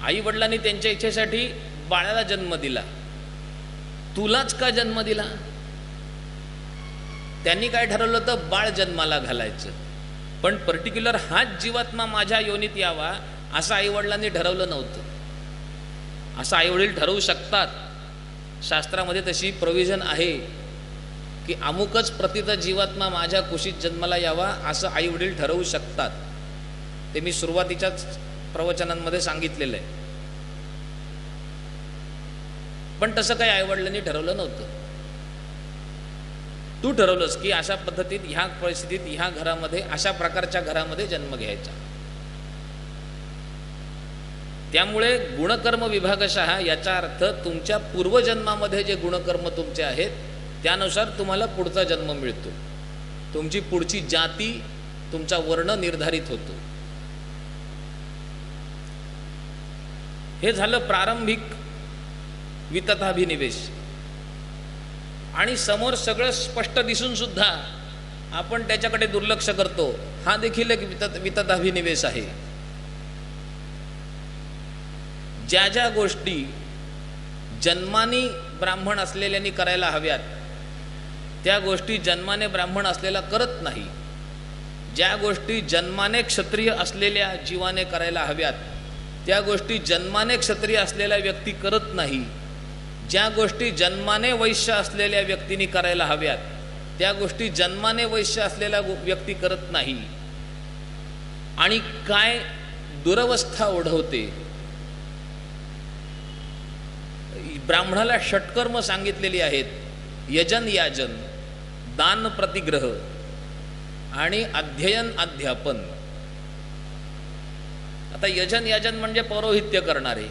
आई वडिलांनी त्यांच्या इच्छेसाठी बाळाला जन्म दिला, तुलाच का जन्म दिला? त्यांनी काय ठरवलं तर बाळ जन्माला घालायचं, पण पर्टिक्युलर हाच जीवात्मा माझ्या योनीत यावा असं आई वडिलांनी ठरवलं नव्हतं. असं आईवडील ठरवू शकतात. शास्त्रामध्ये तशी प्रोव्हिजन आहे की अमुकच प्रतीचा जीवात्मा माझ्या कुशीत जन्माला यावा असं आईवडील ठरवू शकतात. ते मी सुरुवातीच्याच प्रवचनांमध्ये सांगितलेलं आहे. पण तसं काही आईवडिलांनी ठरवलं नव्हतं. तू ठरवलंस की अशा पद्धतीत, ह्या परिस्थितीत, ह्या घरामध्ये, अशा प्रकारच्या घरामध्ये जन्म घ्यायचा. त्यामुळे गुणकर्म विभागशः याचा अर्थ तुमच्या पूर्वजन्मामध्ये जे गुणकर्म तुमचे आहेत त्यानुसार तुम्हाला पुढचा जन्म मिळतो. तुमची पुढची जाती, तुमचा वर्ण निर्धारित होतो. हे झालं प्रारंभिक वितताभिनिवेश. आणि समोर सगळं स्पष्ट दिसून सुद्धा आपण त्याच्याकडे दुर्लक्ष करतो, हा देखील एक वितताभिनिवेश आहे. ज्या ज्या गोष्टी जन्माने ब्राह्मण असलेल्यांनी करायला हव्यात त्या गोष्टी जन्माने ब्राह्मण असलेला करत नाही. ज्या गोष्टी जन्माने क्षत्रिय असलेल्या जीवाने करायला हव्यात त्या गोष्टी जन्माने क्षत्रिय असलेल्या व्यक्ती करत नाही. ज्या गोष्टी जन्माने वैश्य असलेल्या व्यक्तींनी करायला हव्यात त्या गोष्टी जन्माने वैश्य असलेला व्यक्ती करत नाही. आणि काय दुरवस्था ओढवते. ब्राह्मणाला षटकर्म सांगितलेली आहेत, यजन याजन. दान प्रतिग्रह आणि अध्ययन अध्यापन. आता यजन याजन म्हणजे पौरोहित्य करणारे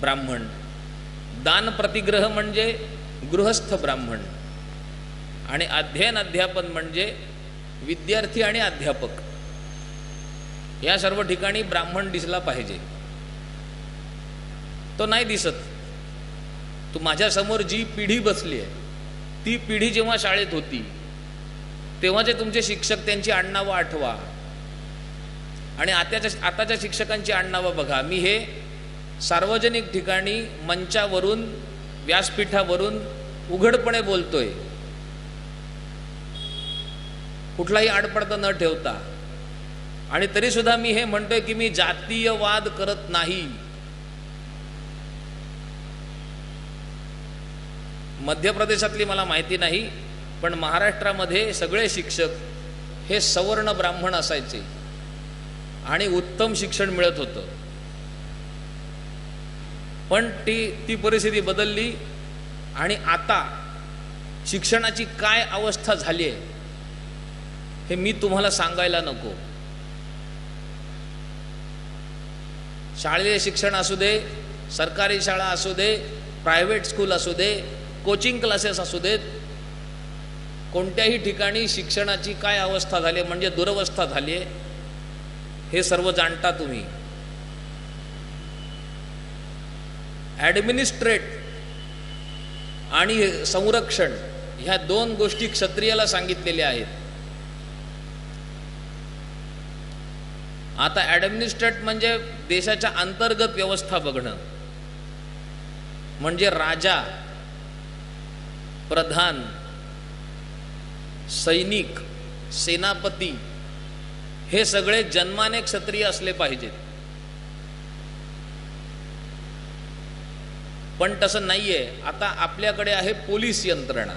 ब्राह्मण, दान प्रतिग्रह म्हणजे गृहस्थ ब्राह्मण, आणि अध्ययन अध्यापन म्हणजे विद्यार्थी आणि अध्यापक. या सर्व ठिकाणी ब्राह्मण दिसला पाहिजे. तो नाही दिसत. तू माझ्यासमोर जी पिढी बसली आहे ती पिढी जेव्हा शाळेत होती तेव्हाचे तुमचे शिक्षक, त्यांची आडनावं आठवा आणि आताच्या शिक्षकांची आडनावं बघा. मी हे सार्वजनिक ठिकाणी मंचावरून, व्यासपीठावरून उघडपणे बोलतोय, कुठलाही आडपडदा न ठेवता. आणि तरी सुद्धा मी हे म्हणतोय की मी जातीयवाद करत नाही. मध्य प्रदेशातली मला माहिती नाही, पण महाराष्ट्रामध्ये सगळे शिक्षक हे सवर्ण ब्राह्मण असायचे आणि उत्तम शिक्षण मिळत होतं. पण ती परिस्थिती बदलली आणि आता शिक्षणाची काय अवस्था झाली आहे हे मी तुम्हाला सांगायला नको. शालेय शिक्षण असू दे, सरकारी शाळा असू दे, प्रायव्हेट स्कूल असू दे, कोचिंग क्लासेस असू देत, कोणत्याही ठिकाणी शिक्षणाची काय अवस्था झाली, म्हणजे दुरवस्था झाली आहे, हे सर्व जाणता तुम्ही. ॲडमिनिस्ट्रेट आणि संरक्षण ह्या दोन गोष्टी क्षत्रियाला सांगितलेल्या आहेत. आता ॲडमिनिस्ट्रेट म्हणजे देशाच्या अंतर्गत व्यवस्था बघणं, म्हणजे राजा, प्रधान, सैनिक, सेनापती हे सगळे जन्माने क्षत्रिय असले पाहिजेत. पण तसं नाहीये. आता आपल्याकडे आहे पोलीस यंत्रणा.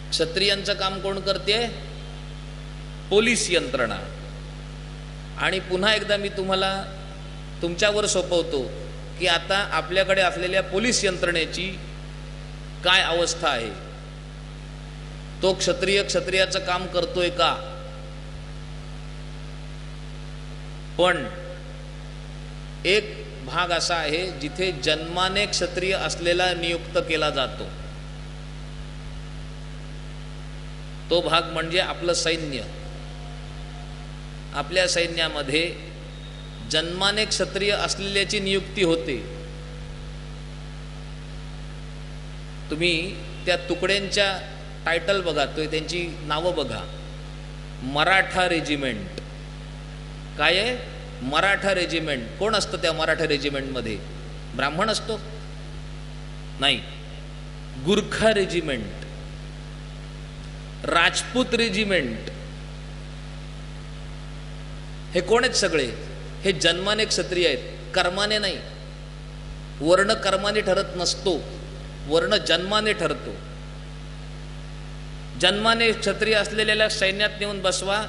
क्षत्रियांचं काम कोण करते? पोलीस यंत्रणा. आणि पुन्हा एकदा मी तुम्हाला तुमच्यावर सोपवतो की आता आपल्याकडे असलेल्या पोलीस यंत्रणेची काय अवस्था आहे. तो क्षत्रियाचं काम करतोय का? पण एक भाग असा आहे जिथे जन्माने क्षत्रिय असलेला नियुक्त केला जातो. तो भाग म्हणजे आपलं सैन्य. आपल्या सैन्यामध्ये जन्माने क्षत्रिय असलेल्याची नियुक्ती होते. तुम्ही त्या तुकड्यांच्या टायटल बघा, तो त्यांची नावं बघा. मराठा रेजिमेंट. काय आहे? मराठा रेजिमेंट. कोण असतं त्या मराठा रेजिमेंटमध्ये? ब्राह्मण असतो? नाही. गुरखा रेजिमेंट, राजपूत रेजिमेंट, हे कोण आहेत सगळे? हे जन्माने क्षत्रिय आहेत, कर्माने नाही. वर्ण कर्माने ठरत नसतो, वर्ण जन्माने ठरतो. जन्माने क्षत्रिय असलेल्या सैन्यात नेऊन बसवा,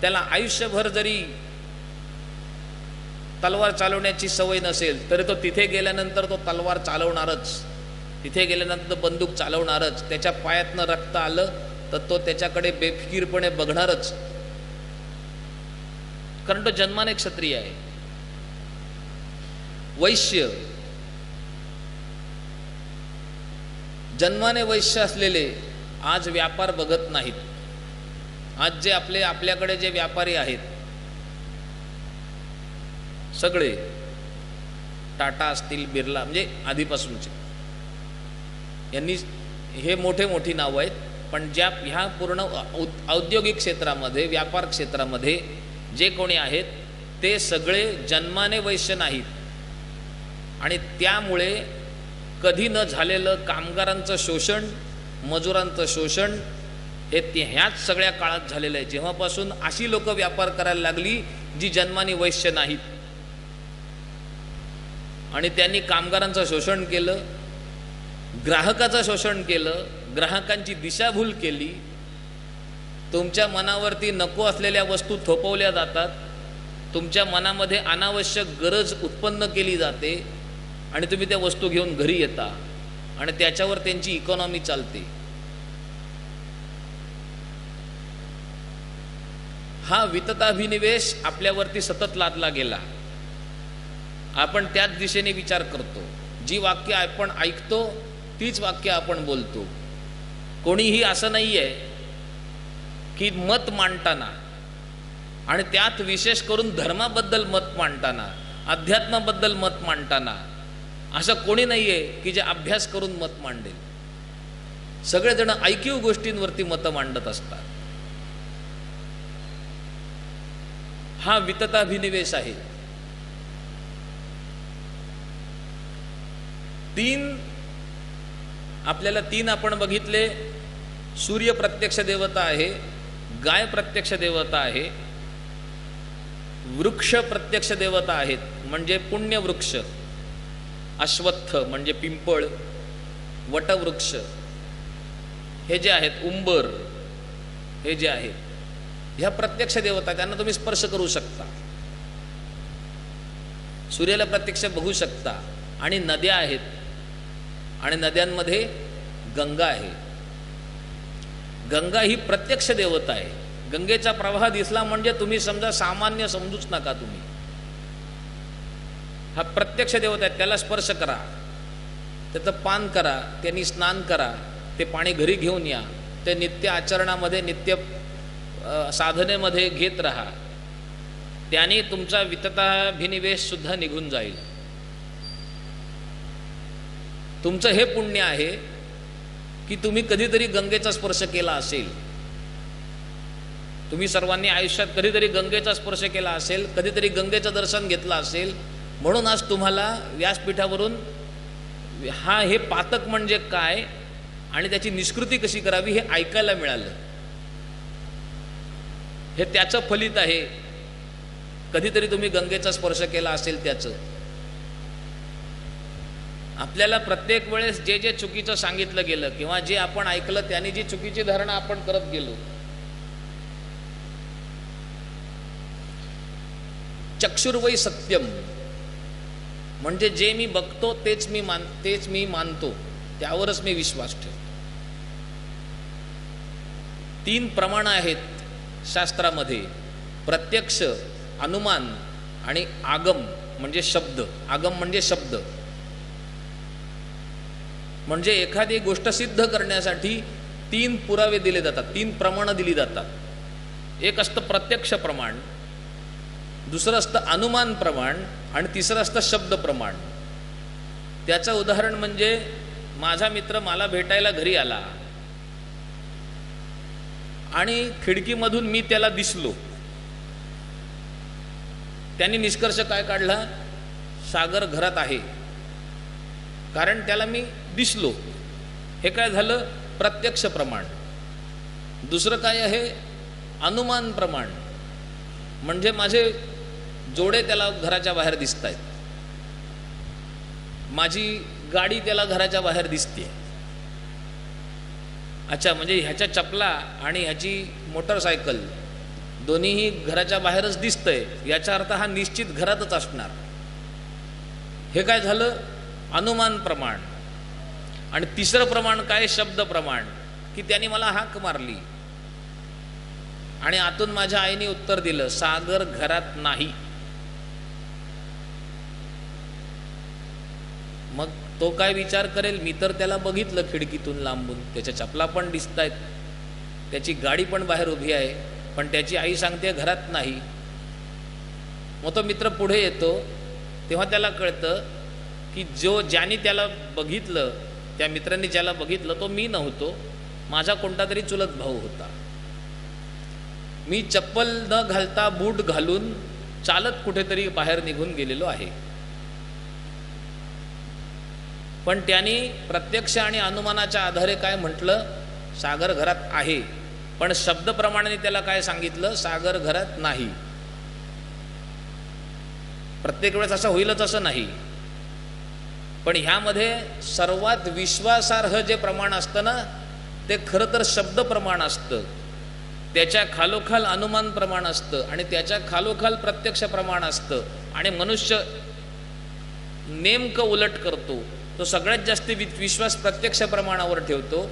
त्याला आयुष्यभर जरी तलवार चालवण्याची सवय नसेल तरी तो तिथे गेल्यानंतर तो तलवार चालवणारच, तिथे गेल्यानंतर तो बंदूक चालवणारच. त्याच्या पायातनं रक्त आलं तर तो त्याच्याकडे बेफिकीरपणे बघणारच, कारण तो जन्माने क्षत्रिय आहे. वैश्य, जन्माने वैश्य असलेले आज व्यापार बघत नाहीत. आज जे आपल्याकडे जे व्यापारी आहेत सगळे टाटा असतील, बिर्ला, म्हणजे आधीपासूनचे, यांनी हे मोठी नावं आहेत. पण ह्या पूर्ण औद्योगिक क्षेत्रामध्ये, व्यापार क्षेत्रामध्ये जे कोणी आहेत ते सगळे जन्माने वैश्य नाहीत. आणि त्यामुळे कधी न झालेलं कामगारांचं शोषण, मजुरांचं शोषण हे ह्याच सगळ्या काळात झालेलं आहे, जेव्हापासून अशी लोक व्यापार करायला लागली जी जन्माने वैश्य नाहीत. आणि त्यांनी कामगारांचं शोषण केलं, ग्राहकाचं शोषण केलं, ग्राहकांची दिशाभूल केली. तुमच्या मनावरती नको असलेल्या वस्तू थोपवल्या जातात, तुमच्या मनामध्ये अनावश्यक गरज उत्पन्न केली जाते आणि तुम्ही त्या वस्तू घेऊन घरी येता आणि त्याच्यावर त्यांची इकॉनॉमी चालते. हा वितताभिनिवेश आपल्यावरती सतत लादला गेला. आपण त्याच दिशेने विचार करतो. जी वाक्य आपण ऐकतो तीच वाक्य आपण बोलतो. कोणीही असं नाही आहे की मत मांडताना, आणि त्यात विशेष करून धर्माबद्दल मत मांडताना, अध्यात्माबद्दल मत मांडताना असं कोणी नाही आहे की जे अभ्यास करून मत मांडेल. सगळेजण ऐकीव गोष्टींवरती मतं मांडत असतात. हा वितताभिनिवेश आहे. आपल्याला तीन आपण बघितले. सूर्य प्रत्यक्ष देवता आहे, गाय प्रत्यक्ष देवता आहे, वृक्ष प्रत्यक्ष देवता आहेत म्हणजे पुण्यवृक्ष, अश्वत्थ म्हणजे पिंपळ, वटवृक्ष हे जे आहेत, उंबर हे जे आहेत, ह्या प्रत्यक्ष देवता, त्यांना तुम्ही स्पर्श करू शकता, सूर्याला प्रत्यक्ष बघू शकता. आणि नद्या आहेत, आणि नद्यांमध्ये गंगा आहे. गंगा ही प्रत्यक्ष देवता आहे. गंगेचा प्रवाह दिसला म्हणजे तुम्ही समजा सामान्य समजूच नका तुम्ही. हा प्रत्यक्ष देवता आहे. त्याला स्पर्श करा, त्याचं पान करा, त्यांनी स्नान करा, ते पाणी घरी घेऊन या, ते नित्य आचरणामध्ये, नित्य साधनेमध्ये घेत राहा. त्याने तुमचा वितताभिनिवेश सुद्धा निघून जाईल. तुमचं हे पुण्य आहे की तुम्ही कधीतरी गंगेचा स्पर्श केला असेल. तुम्ही सर्वांनी आयुष्यात कधीतरी गंगेचा स्पर्श केला असेल, कधीतरी गंगेचं दर्शन घेतलं असेल. म्हणून आज तुम्हाला व्यासपीठावरून हे पातक म्हणजे काय आणि त्याची निष्कृती कशी करावी हे ऐकायला मिळालं. हे त्याचं फलित आहे. कधीतरी तुम्ही गंगेचा स्पर्श केला असेल त्याचं. आपल्याला प्रत्येक वेळेस जे जे चुकीचं सांगितलं गेलं किंवा जे आपण ऐकलं त्याने जी चुकीची धारणा आपण करत गेलो. चक्षुर्वै सत्यम म्हणजे जे मी बघतो तेच मी मानतो, त्यावरच मी विश्वास ठेवतो. तीन प्रमाणं आहेत शास्त्रामध्ये: प्रत्यक्ष, अनुमान आणि आगम म्हणजे शब्द. आगम म्हणजे शब्द. म्हणजे एखादी गोष्ट सिद्ध करण्यासाठी तीन पुरावे दिले जातात, तीन प्रमाणं दिली जातात. एक असतं प्रत्यक्ष प्रमाण, दुसरं असतं अनुमान प्रमाण, आणि तिसरं असतं शब्द प्रमाण. त्याचं उदाहरण म्हणजे माझा मित्र मला भेटायला घरी आला आणि खिडकीमधून मी त्याला दिसलो. त्यांनी निष्कर्ष काय काढला? सागर घरात आहे, कारण त्याला मी दिसलो. हे काय झालं? प्रत्यक्ष प्रमाण. दुसरं काय आहे? अनुमान प्रमाण. म्हणजे माझे जोडे त्याला घराच्या बाहेर दिसत आहेत, माझी गाडी त्याला घराच्या बाहेर दिसते. अच्छा, म्हणजे ह्याच्या चपला आणि ह्याची मोटरसायकल दोन्हीही घराच्या बाहेरच दिसतंय, याचा अर्थ हा निश्चित घरातच असणार. हे काय झालं? अनुमान प्रमाण. आणि तिसरं प्रमाण काय? शब्द प्रमाण. की त्याने मला हाक मारली आणि आतून माझ्या आईने उत्तर दिलं, सागर घरात नाही. मग तो काय विचार करेल? मी तर त्याला बघितलं खिडकीतून लांबून, त्याच्या चपला पण दिसत आहेत, त्याची गाडी पण बाहेर उभी आहे, पण त्याची आई सांगते घरात नाही. मग तो मित्र पुढे येतो, तेव्हा त्याला कळतं की ज्याने त्याला बघितलं, त्या मित्रांनी ज्याला बघितलं तो मी नव्हतो, माझा कोणता तरी चुलत भाऊ होता. मी चप्पल न घालता बूट घालून चालत कुठेतरी बाहेर निघून गेलेलो आहे. पण त्यांनी प्रत्यक्ष आणि अनुमानाच्या आधारे काय म्हटलं? सागर घरात आहे. पण शब्दप्रमाणे त्याला काय सांगितलं? सागर घरात नाही. प्रत्येक वेळेस असं होईलच असं नाही, पण ह्यामध्ये सर्वात विश्वासार्ह जे प्रमाण असतं ना, ते खरं तर शब्द प्रमाण असतं. त्याच्या खालोखाल अनुमान प्रमाण असतं आणि त्याच्या खालोखाल प्रत्यक्ष प्रमाण असतं. आणि मनुष्य नेमकं उलट करतो. तो सगळ्यात जास्त विश्वास प्रत्यक्ष प्रमाणावर ठेवतो,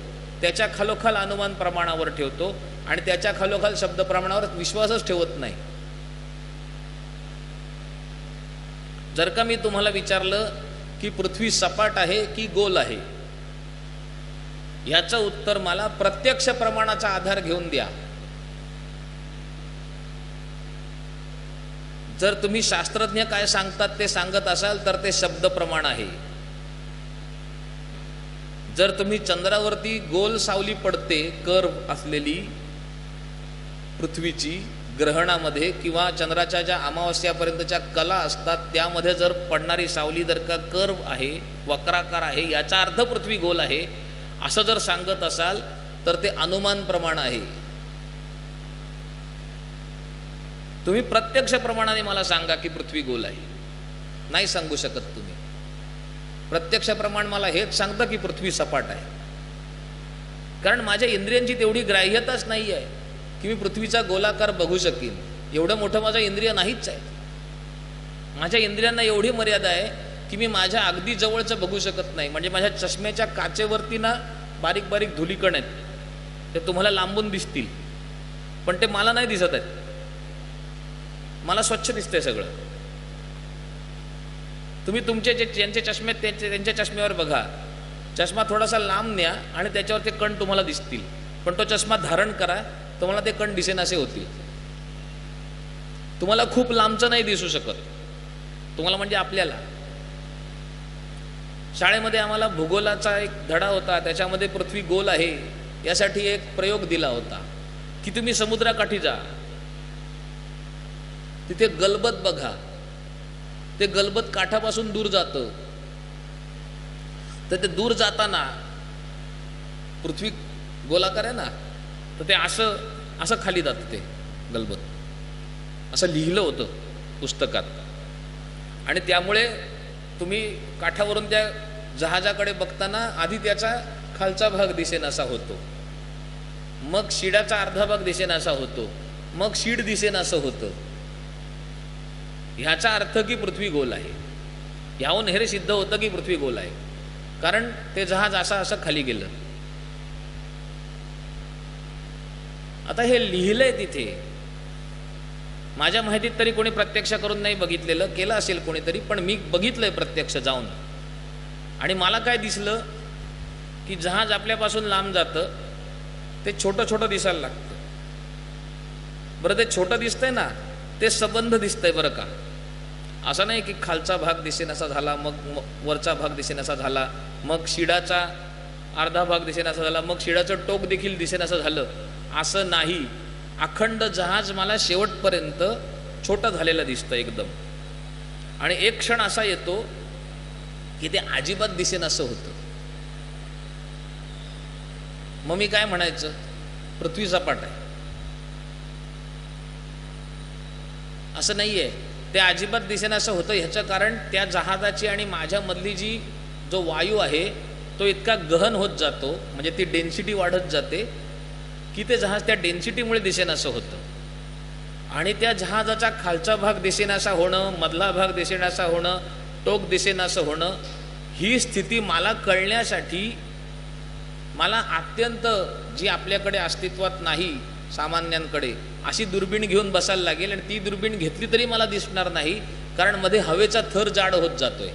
त्याच्या खालोखाल अनुमान प्रमाणावर ठेवतो, आणि त्याच्या खालोखाल शब्द प्रमाणावर विश्वासच ठेवत नाही. जर का मी तुम्हाला विचारलं की पृथ्वी सपाट आहे की गोल आहे, याचं उत्तर मला प्रत्यक्ष प्रमाणाचा आधार घेऊन द्या. जर तुम्ही शास्त्रज्ञ काय सांगतात ते सांगत असाल तर ते शब्द प्रमाण आहे. जर तुम्ही चंद्रावरती गोल सावली पडते कर्व असलेली पृथ्वीची ग्रहणामध्ये किंवा चंद्राच्या ज्या अमावस्यापर्यंतच्या कला असतात त्यामध्ये जर पडणारी सावली जर का कर्व आहे, वक्राकार आहे, याचा अर्थ पृथ्वी गोल आहे असं जर सांगत असाल तर ते अनुमान प्रमाण आहे. तुम्ही प्रत्यक्ष प्रमाणाने मला सांगा की पृथ्वी गोल आहे, नाही सांगू शकत तुम्ही. प्रत्यक्ष प्रमाण मला हेच सांगतं की पृथ्वी सपाट आहे, कारण माझ्या इंद्रियांची तेवढी ग्राह्यताच नाही आहे की मी पृथ्वीचा गोलाकार बघू शकीन. एवढं मोठं माझं इंद्रिय नाहीच आहे. माझ्या इंद्रियांना एवढी मर्यादा आहे की मी माझ्या अगदी जवळचं बघू शकत नाही. म्हणजे माझ्या चष्म्याच्या काचेवरती ना बारीक बारीक धुलीकण आहेत, ते तुम्हाला लांबून दिसतील पण ते मला नाही दिसत आहेत. मला स्वच्छ दिसतंय सगळं. तुम्ही तुमचे ज्यांचे चष्मे त्यांच्या चष्म्यावर बघा, चष्मा थोडासा लांब न्या आणि त्याच्यावर ते कण तुम्हाला दिसतील, पण तो चष्मा धारण करा तुम्हाला ते कण दिसेनासे होतील. तुम्हाला खूप लांबचं नाही दिसू शकत. तुम्हाला म्हणजे आपल्याला शाळेमध्ये आम्हाला भूगोलाचा एक धडा होता, त्याच्यामध्ये पृथ्वी गोल आहे यासाठी एक प्रयोग दिला होता की तुम्ही समुद्राकाठी जा, तिथे गलबत बघा, ते गलबत काठापासून दूर जातं, तर ते दूर जाताना पृथ्वी गोलाकार आहे ना, तर ते असं असं खाली जातं ते गलबत, असं लिहिलं होतं पुस्तकात. आणि त्यामुळे तुम्ही काठावरून त्या जहाजाकडे बघताना आधी त्याचा खालचा भाग दिसेनासा होतो, मग शिडाचा अर्धा भाग दिसेनासा होतो, मग शीड दिसेनासं होतं. ह्याचा अर्थ की पृथ्वी गोल आहे. ह्याहून हे सिद्ध होतं की पृथ्वी गोल आहे, कारण ते जहाज असं खाली गेलं. आता हे लिहिलंय तिथे, माझ्या माहितीत तरी कोणी प्रत्यक्ष करून नाही बघितलेलं, केलं असेल कोणीतरी, पण मी बघितलंय प्रत्यक्ष जाऊन. आणि मला काय दिसलं की जहाज आपल्यापासून लांब जातं, ते छोटं छोटं दिसायला लागतं. बरं, ते छोटं दिसतंय ना, ते संबंध दिसतंय बरं का. असं नाही की खालचा भाग दिसेनासा झाला, मग वरचा भाग दिसेनासा झाला, मग शिडाचा अर्धा भाग दिसेनासा झाला, मग शिडाचं टोक देखील दिसेनासा झालं, असं नाही. अखंड जहाज मला शेवटपर्यंत छोटं झालेलं दिसतं एकदम. आणि एक क्षण असा येतो की ते अजिबात दिसेनासं होतं. मग मी काय म्हणायचं, पृथ्वी सपाट आहे असं नाहीये, ते अजिबात दिसेनासं होतं. ह्याचं कारण त्या जहाजाची आणि माझ्यामधली जी जो वायू आहे तो इतका गहन होत जातो, म्हणजे ती डेन्सिटी वाढत जाते की ते जहाज त्या डेन्सिटीमुळे दिसेनासं होतं. आणि त्या जहाजाचा खालचा भाग दिसेनासा होणं, मधला भाग दिसेनासा होणं, टोक दिसेनासं होणं, ही स्थिती मला कळण्यासाठी मला अत्यंत जी आपल्याकडे अस्तित्वात नाही सामान्यांकडे अशी दुर्बीण घेऊन बसायला लागेल. आणि ती दुर्बीण घेतली तरी मला दिसणार नाही, कारण मध्ये हवेचा थर जाड होत जातोय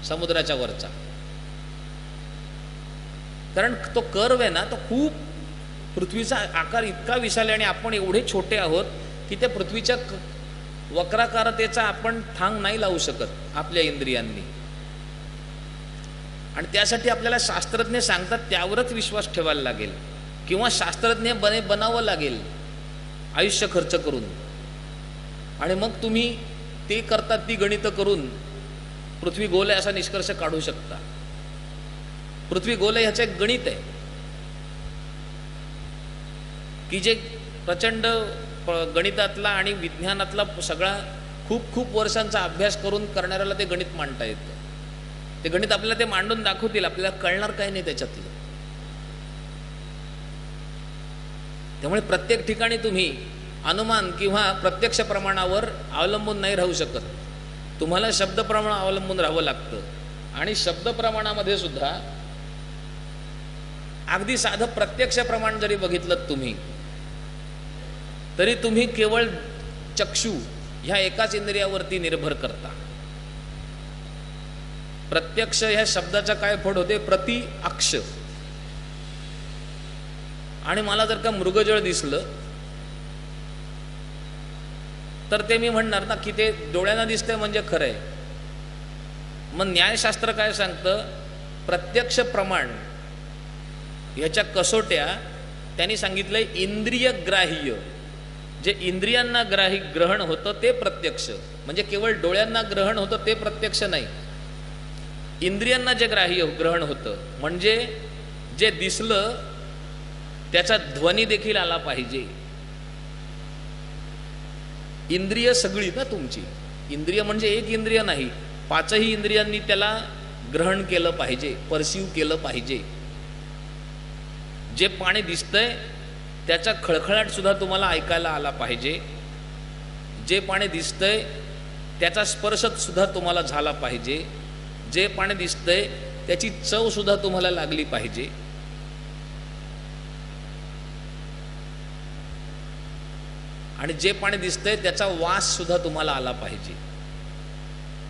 समुद्राच्या वरचा. कारण तो कर्व आहे ना, तो खूप, पृथ्वीचा आकार इतका विशाल आहे आणि आपण एवढे छोटे आहोत की त्या पृथ्वीच्या वक्राकारतेचा आपण थांग नाही लावू शकत आपल्या इंद्रियांनी. आणि त्यासाठी आपल्याला शास्त्रज्ञ सांगतात त्यावरच विश्वास ठेवायला लागेल, किंवा शास्त्रज्ञ बनावं लागेल आयुष्य खर्च करून. आणि मग तुम्ही ते करतात ती गणितं करून पृथ्वी गोल आहे असा निष्कर्ष काढू शकता. पृथ्वी गोल आहे ह्याचं एक गणित आहे की जे प्रचंड गणितातला आणि विज्ञानातला सगळा खूप खूप वर्षांचा अभ्यास करून करणाऱ्याला ते गणित मांडता येतं. ते गणित आपल्याला ते मांडून दाखवतील, आपल्याला कळणार काही नाही त्याच्यातलं. त्यामुळे प्रत्येक ठिकाणी तुम्ही अनुमान किंवा प्रत्यक्ष प्रमाणावर अवलंबून नाही राहू शकत. तुम्हाला शब्द प्रमाण अवलंबून राहावं लागतं. आणि शब्द प्रमाणामध्ये सुद्धा अगदी साधं प्रत्यक्ष प्रमाण जरी बघितलं तुम्ही तरी तुम्ही केवळ चक्षु ह्या एकाच इंद्रियावरती निर्भर करता. प्रत्यक्ष ह्या शब्दाचा काय फड होते? प्रति अक्ष. आणि मला जर का मृगजळ दिसलं तर ते मी म्हणणार ना की ते डोळ्यांना दिसतंय म्हणजे खरं आहे. मग न्यायशास्त्र काय सांगतं? प्रत्यक्ष प्रमाण ह्याच्या कसोट्या त्यांनी सांगितलंय इंद्रिय ग्राह्य. जे इंद्रियांना ग्रहण होतं ते प्रत्यक्ष, म्हणजे केवळ डोळ्यांना ग्रहण होतं ते प्रत्यक्ष नाही. इंद्रियांना जे ग्रहण होतं म्हणजे जे दिसलं त्याचा ध्वनी देखील आला पाहिजे. इंद्रिय सगळी ना तुमची, इंद्रिय म्हणजे एक इंद्रिय नाही, पाचही इंद्रियांनी त्याला ग्रहण केलं पाहिजे, परसिव्ह केलं पाहिजे. जे पाणी दिसतंय त्याचा खळखळाट सुद्धा तुम्हाला ऐकायला आला पाहिजे. जे पाणी दिसतंय त्याचा स्पर्श सुद्धा तुम्हाला झाला पाहिजे. जे पाणी दिसतंय त्याची चव सुद्धा तुम्हाला लागली पाहिजे. आणि जे पाणी दिसतंय त्याचा वास सुद्धा तुम्हाला आला पाहिजे.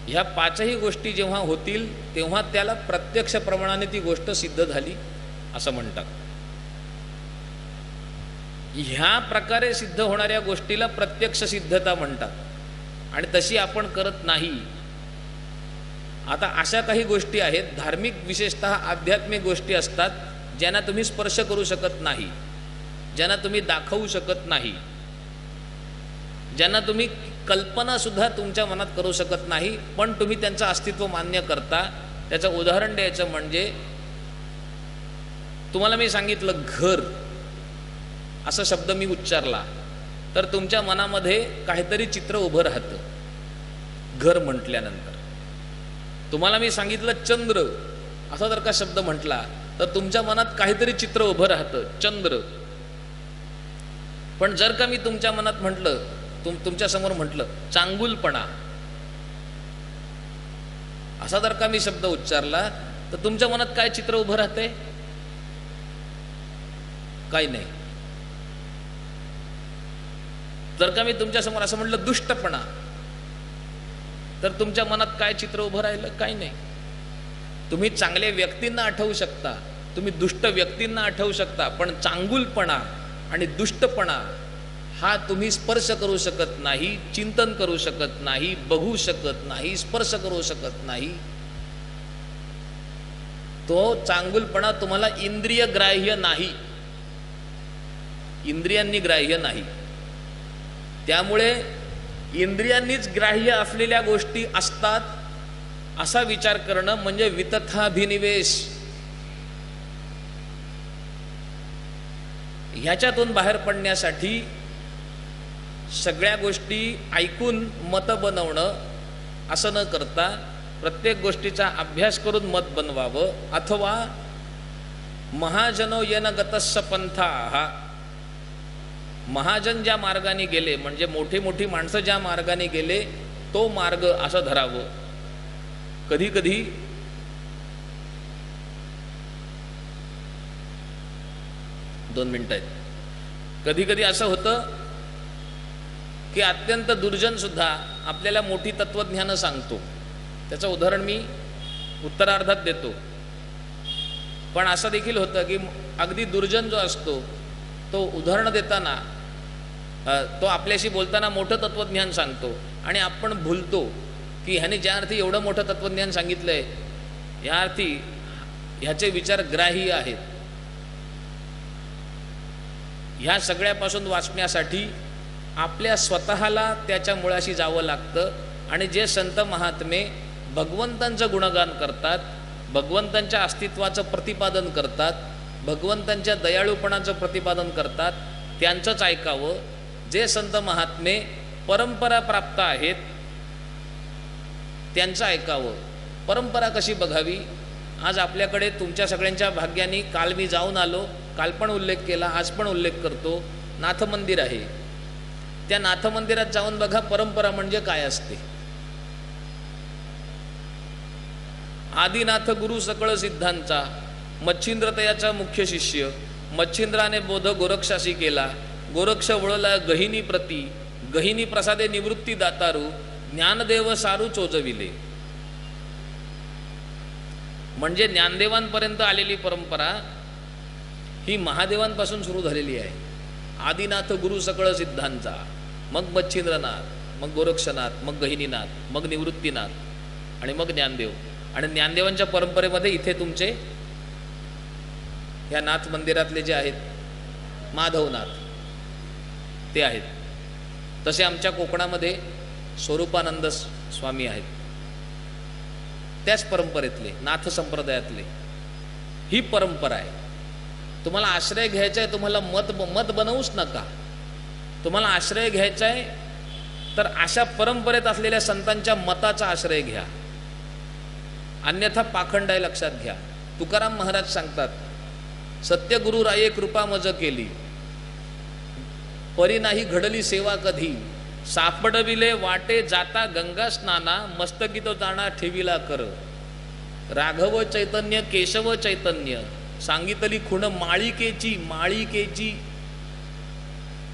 ह्या पाचही गोष्टी जेव्हा होतील तेव्हा त्याला प्रत्यक्ष प्रमाणाने ती गोष्ट सिद्ध झाली असं म्हणतात. ह्या प्रकारे सिद्ध होणाऱ्या गोष्टीला प्रत्यक्ष सिद्धता म्हणतात. आणि तशी आपण करत नाही. आता अशा काही गोष्टी आहेत, धार्मिक विशेषतः आध्यात्मिक गोष्टी असतात ज्यांना तुम्ही स्पर्श करू शकत नाही, ज्यांना तुम्ही दाखवू शकत नाही, ज्यांना तुम्ही कल्पना सुद्धा तुमच्या मनात करू शकत नाही, पण तुम्ही त्यांचं अस्तित्व मान्य करता. त्याचं उदाहरण द्यायचं म्हणजे तुम्हाला मी सांगितलं घर असा शब्द मी उच्चारला तर तुमच्या मनामध्ये काहीतरी चित्र उभं राहतं घर म्हटल्यानंतर. तुम्हाला मी सांगितलं चंद्र असा जर का शब्द म्हटला तर तुमच्या मनात काहीतरी चित्र उभं राहतं चंद्र. पण जर का मी तुमच्या मनात म्हटलं, तुमच्या समोर म्हटलं चांगुलपणा असा जर का मी शब्द उच्चारला तर तुमच्या मनात काय चित्र उभं राहतंय? काही नाही. जर का मी तुमच्या समोर असं म्हटलं दुष्टपणा तर तुमच्या मनात काय चित्र उभं राहिलं? काही नाही. तुम्ही चांगल्या व्यक्तींना आठवू शकता, तुम्ही दुष्ट व्यक्तींना आठवू शकता, पण चांगुलपणा आणि दुष्टपणा हा तुम्ही स्पर्श करू शकत नाही, चिंतन करू शकत नाही, बघू शकत नाही, स्पर्श करू शकत नाही. तो चांगुलपणा तुम्हाला इंद्रिय ग्राह्य नाही, इंद्रियांनी ग्राह्य नाही. त्यामुळे इंद्रियांनीच ग्राह्य असलेल्या गोष्टी असतात असा विचार करणं म्हणजे वितथाभिनिवेश. ह्याच्यातून बाहेर पडण्यासाठी सगळ्या गोष्टी ऐकून मत बनवणं असं न करता प्रत्येक गोष्टीचा अभ्यास करून मत बनवावं. अथवा महाजनो येन गतस्स पंथाः, महाजन ज्या मार्गाने गेले म्हणजे मोठी मोठी माणसं ज्या मार्गाने गेले तो मार्ग असं धरावं. कधी कधी दोन मिनिटं आहेत, कधी कधी असं होतं की अत्यंत दुर्जन सुद्धा आपल्याला मोठी तत्वज्ञानं सांगतो. त्याचं उदाहरण मी उत्तरार्धात देतो. पण असं देखील होतं की अगदी दुर्जन जो असतो तो उदाहरण देताना तो आपल्याशी बोलताना मोठं तत्वज्ञान सांगतो आणि आपण भूलतो की ह्याने ज्या अर्थी एवढं मोठं तत्वज्ञान सांगितलंय या अर्थी ह्याचे विचार ग्राह्य आहेत. ह्या सगळ्यापासून वाचण्यासाठी आपल्या स्वतःला त्याच्या मुळाशी जावं लागतं. आणि जे संत महात्मे भगवंतांचं गुणगान करतात, भगवंतांच्या अस्तित्वाचं प्रतिपादन करतात, भगवंतांच्या दयाळूपणाचं प्रतिपादन करतात त्यांचंच ऐकावं. जे संत महात्मे परंपरा प्राप्त आहेत त्यांचं ऐकावं. परंपरा कशी बघावी? आज आपल्याकडे तुमच्या सगळ्यांच्या भाग्याने काल मी जाऊन आलो, काल पण उल्लेख केला, आज पण उल्लेख करतो, नाथ मंदिर आहे. त्या नाथ मंदिरात जाऊन बघा परंपरा म्हणजे काय असते. आदिनाथ गुरु सकळ सिद्धांचा, मच्छिंद्र तयाचा मुख्य शिष्य, मच्छिंद्राने बोध गोरक्षाशी केला, गोरक्ष वळला गहिनी प्रती, गहिनी प्रसादे निवृत्ती दातारू, ज्ञानदेव सारू चोजविले. म्हणजे ज्ञानदेवांपर्यंत आलेली परंपरा ही महादेवांपासून सुरू झालेली आहे. आदिनाथ गुरु सकळ सिद्धांचा, मग मच्छिंद्रनाथ, मग गोरक्षनाथ, मग गहिनीनाथ, मग निवृत्तीनाथ आणि मग ज्ञानदेव. आणि ज्ञानदेवांच्या परंपरेमध्ये इथे तुमचे या नाथ मंदिरातले जे आहेत माधवनाथ ते आहेत. तसे आमच्या कोकणामध्ये स्वरूपानंद स्वामी आहेत, त्याच परंपरेतले, नाथ संप्रदायातले. ही परंपरा आहे. तुम्हाला आश्रय घ्यायचा आहे, तुम्हाला मत बनवूच नका. तुम्हाला आश्रय घ्यायचा आहे तर अशा परंपरेत असलेल्या संतांच्या मताचा आश्रय घ्या, अन्यथा पाखंड आहे, लक्षात घ्या. तुकाराम महाराज सांगतात, सत्यगुरु राये कृपा मज केली, परी नाही घडली सेवा कधी, सापडविले वाटे जाता गंगा स्नाना, मस्तकी तो जाणा ठेविला कर. राघव चैतन्य केशव चैतन्य, सांगितली खुण माळिकेची, माळिकेची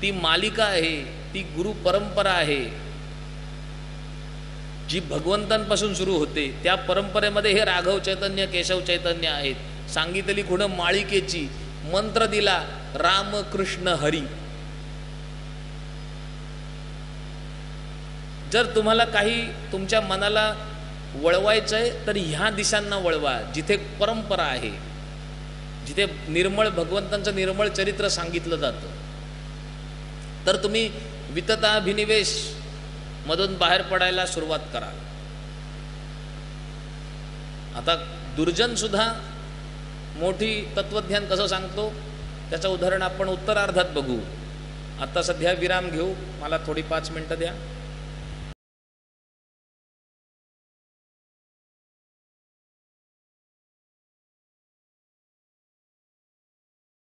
ती मालिका आहे, ती गुरु परंपरा आहे जी भगवंतांपासून सुरू होते. त्या परंपरेमध्ये हे राघव चैतन्य केशव चैतन्य आहेत. सांगितली खुण माळिकेची, मंत्र दिला राम कृष्ण हरी. जर तुम्हाला काही तुमच्या मनाला वळवायचं आहे तर ह्या दिशांना वळवा जिथे परंपरा आहे, जिथे निर्मळ भगवंतांचं निर्मळ चरित्र सांगितलं जातं. तर तुम्ही वितताभिनिवेश मधून बाहेर पडायला सुरुवात करा. आता दुर्जन सुद्धा मोठी तत्वज्ञान कसं सांगतो त्याचं उदाहरण आपण उत्तरार्धात बघू. आता सध्या विराम घेऊ, मला थोडी 5 मिनिटं द्या.